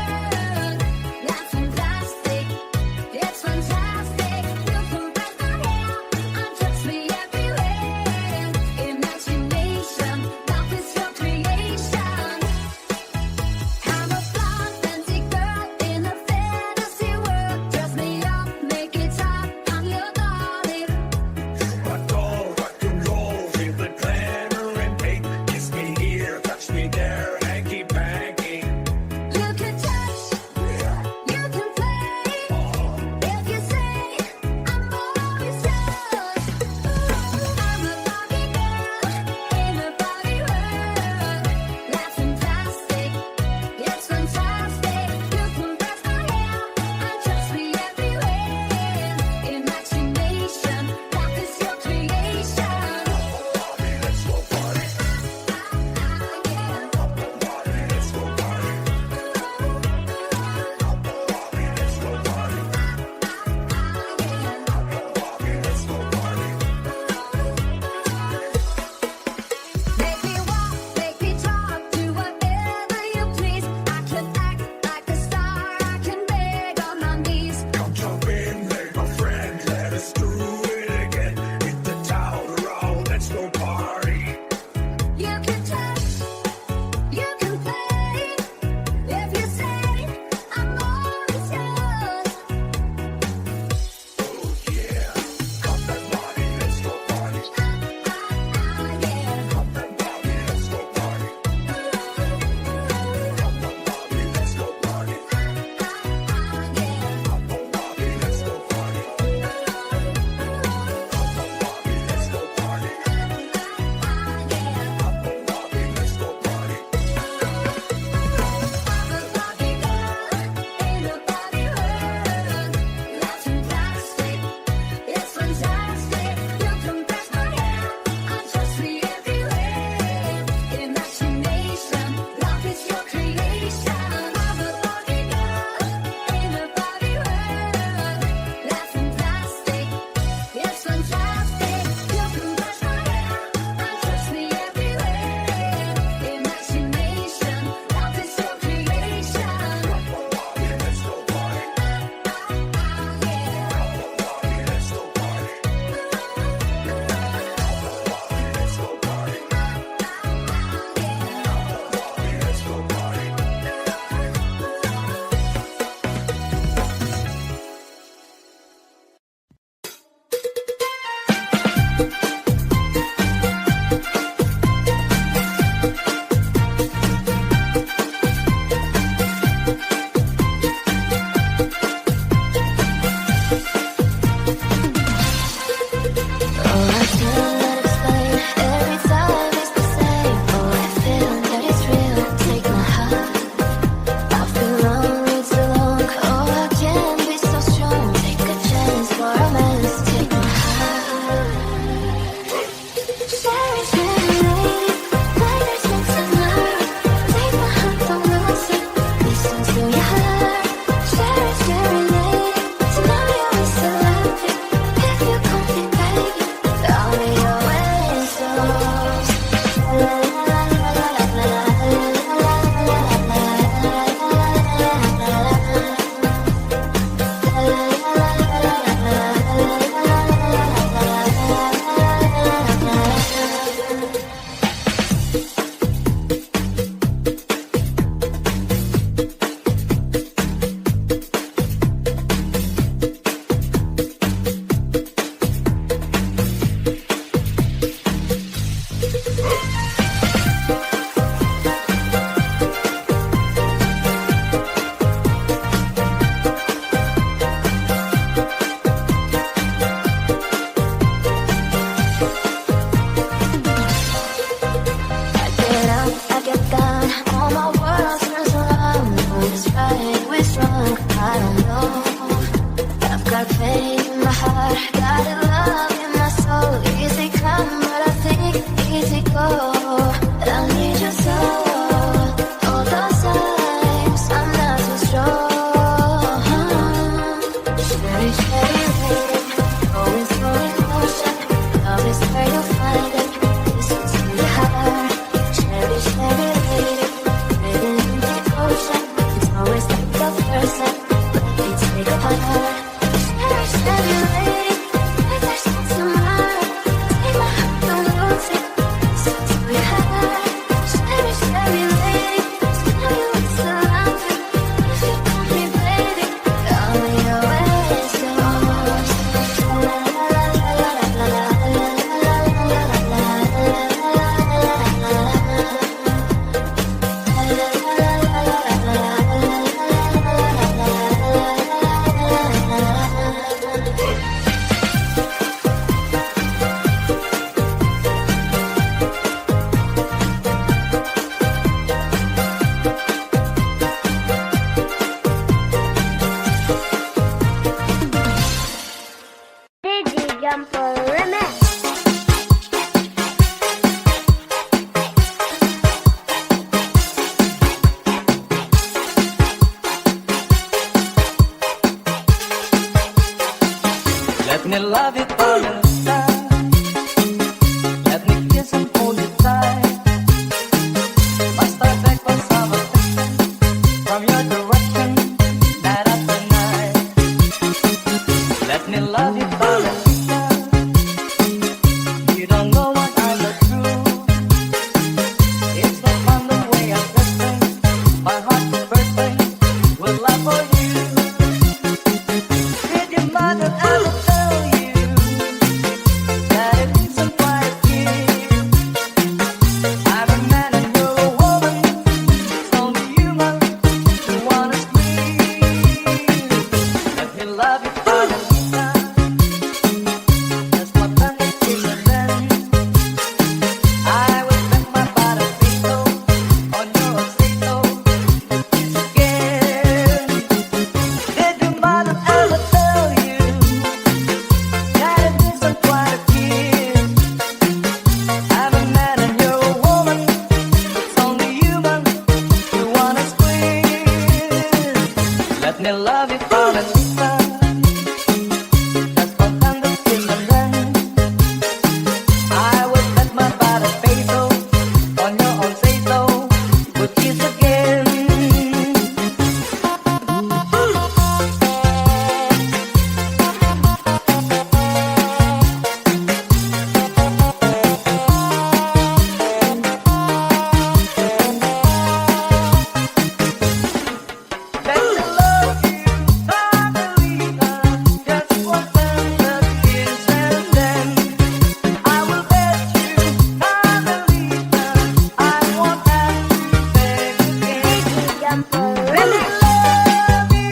your heart. Share it, lady. Tonight we're still laughing. If you come me, baby, I'll be always yours. I get up, I get down, all my world turns around. Who's right, who's wrong, I don't know. I've got pain in my heart, got a love in my soul. Easy come, but I think easy go. I need your soul. All those times I'm not so strong. Steady, steady, lady, going through emotion. Love is where you find it. Listen to your heart. Steady, steady, lady, living in the ocean. It's always like the person. Let me take a part. Steady, steady, lady, if there's no tomorrow, take my heart, don't lose it. Listen to your heart. Steady, steady, lady, tonight you will still love me. If you want me, baby, I'll be always yours. Digi Jumper Remix. Let me love you all the time. Let me kiss and hold you tight. Must I beg for some affection from your direction night after night? Let me love you all the time. You don't know what I go through. It's so fun the way I'm dressing. My heart is bursting with love for you. Did your mother ever tell you that it means some quiet kiss? I'm a man and you're a woman. It's only human to wanna squeeze. Let me love you for the time. That's what thunder is and then I will bet my body veto on your say-so. Kiss again. Did your mother ever tell you that it means some quiet kiss? I'm a man and you're a woman. It's only human you wanna squeeze. Let me love you for the time. That's what thunder is and then I will bet my body veto on your own say-so. We'll kiss again. Let me love you, Margarita. Just one tender kiss and then I will bet you, Margarita, I won't have to beg again. Digi Jumper Let me Remix. love you,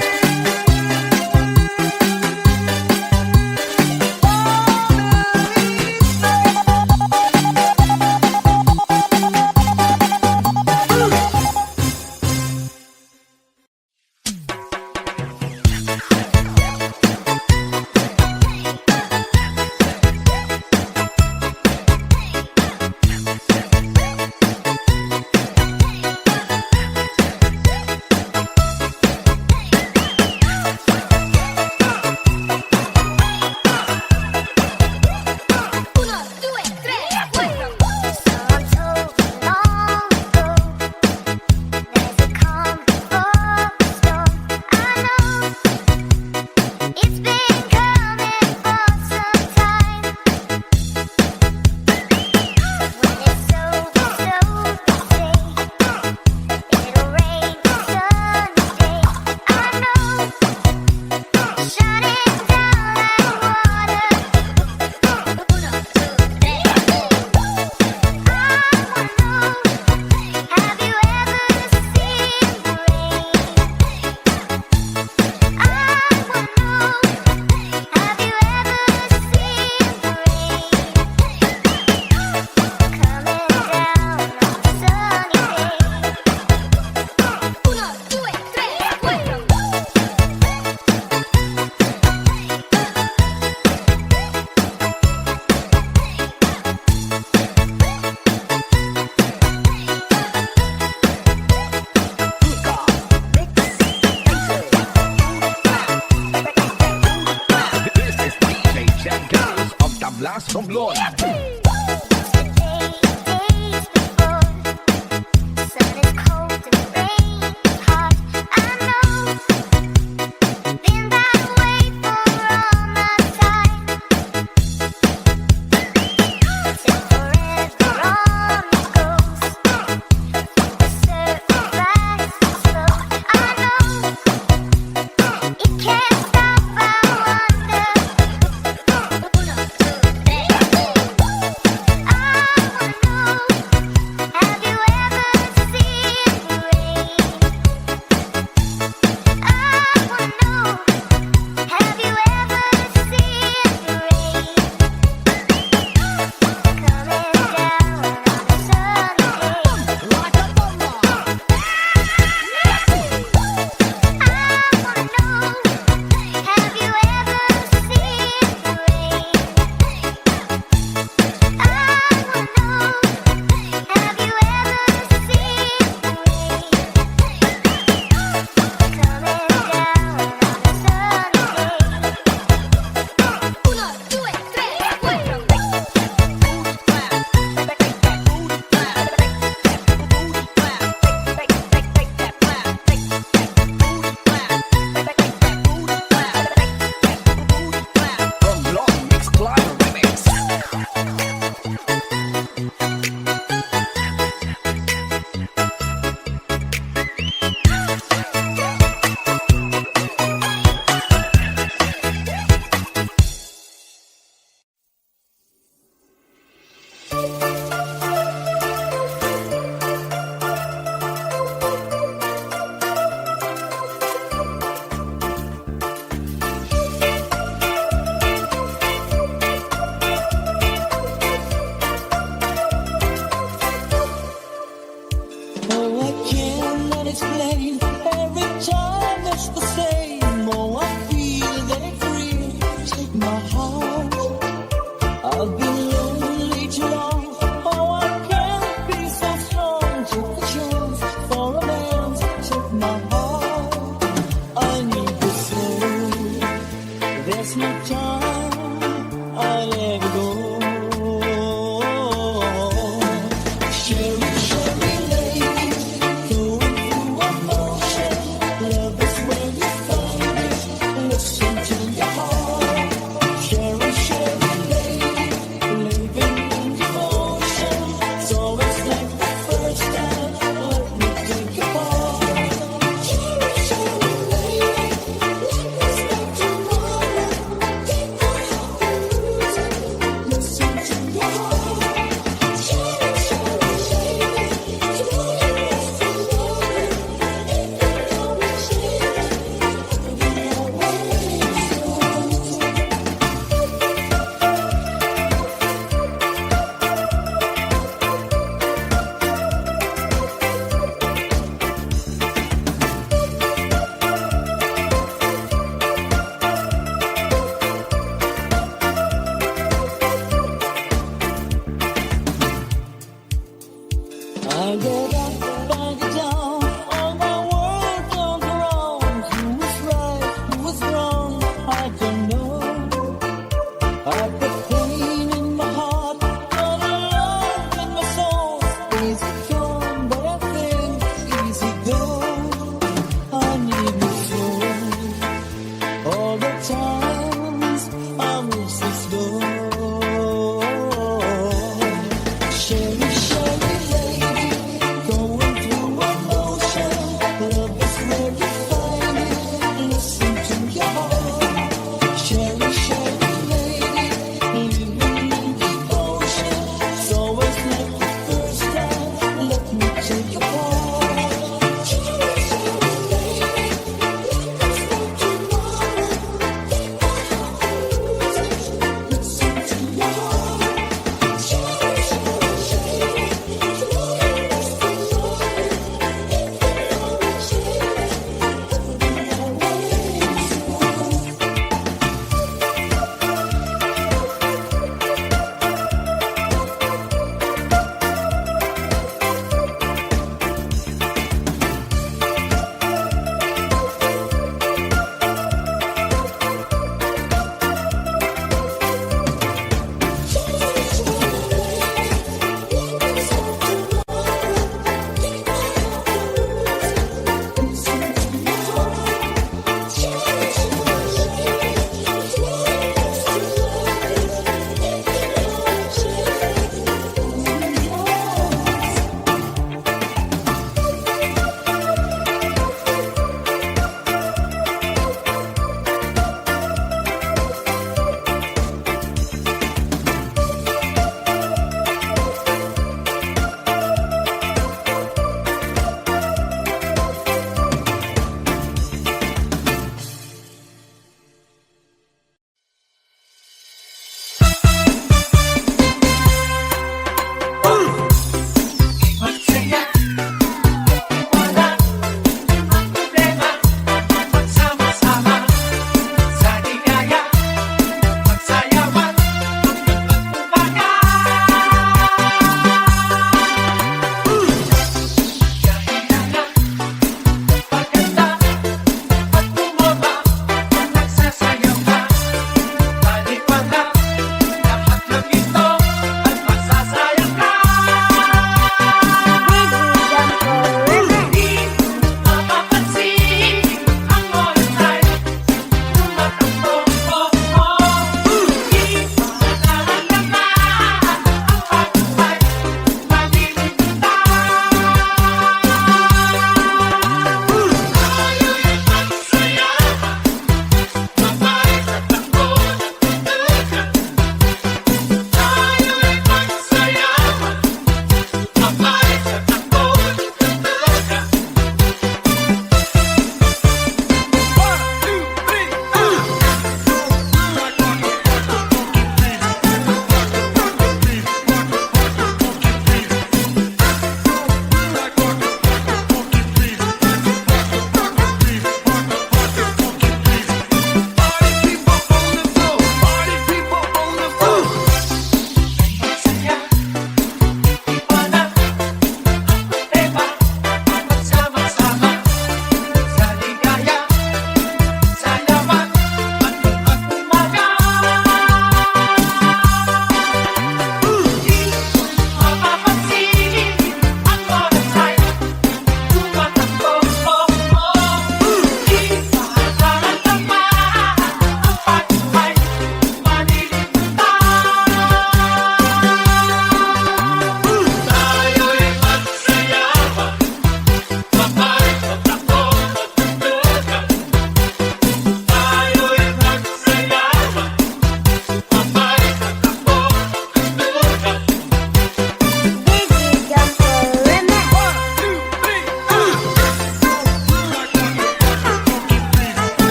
some blood.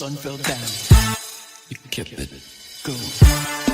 sun fell down, you kept it going.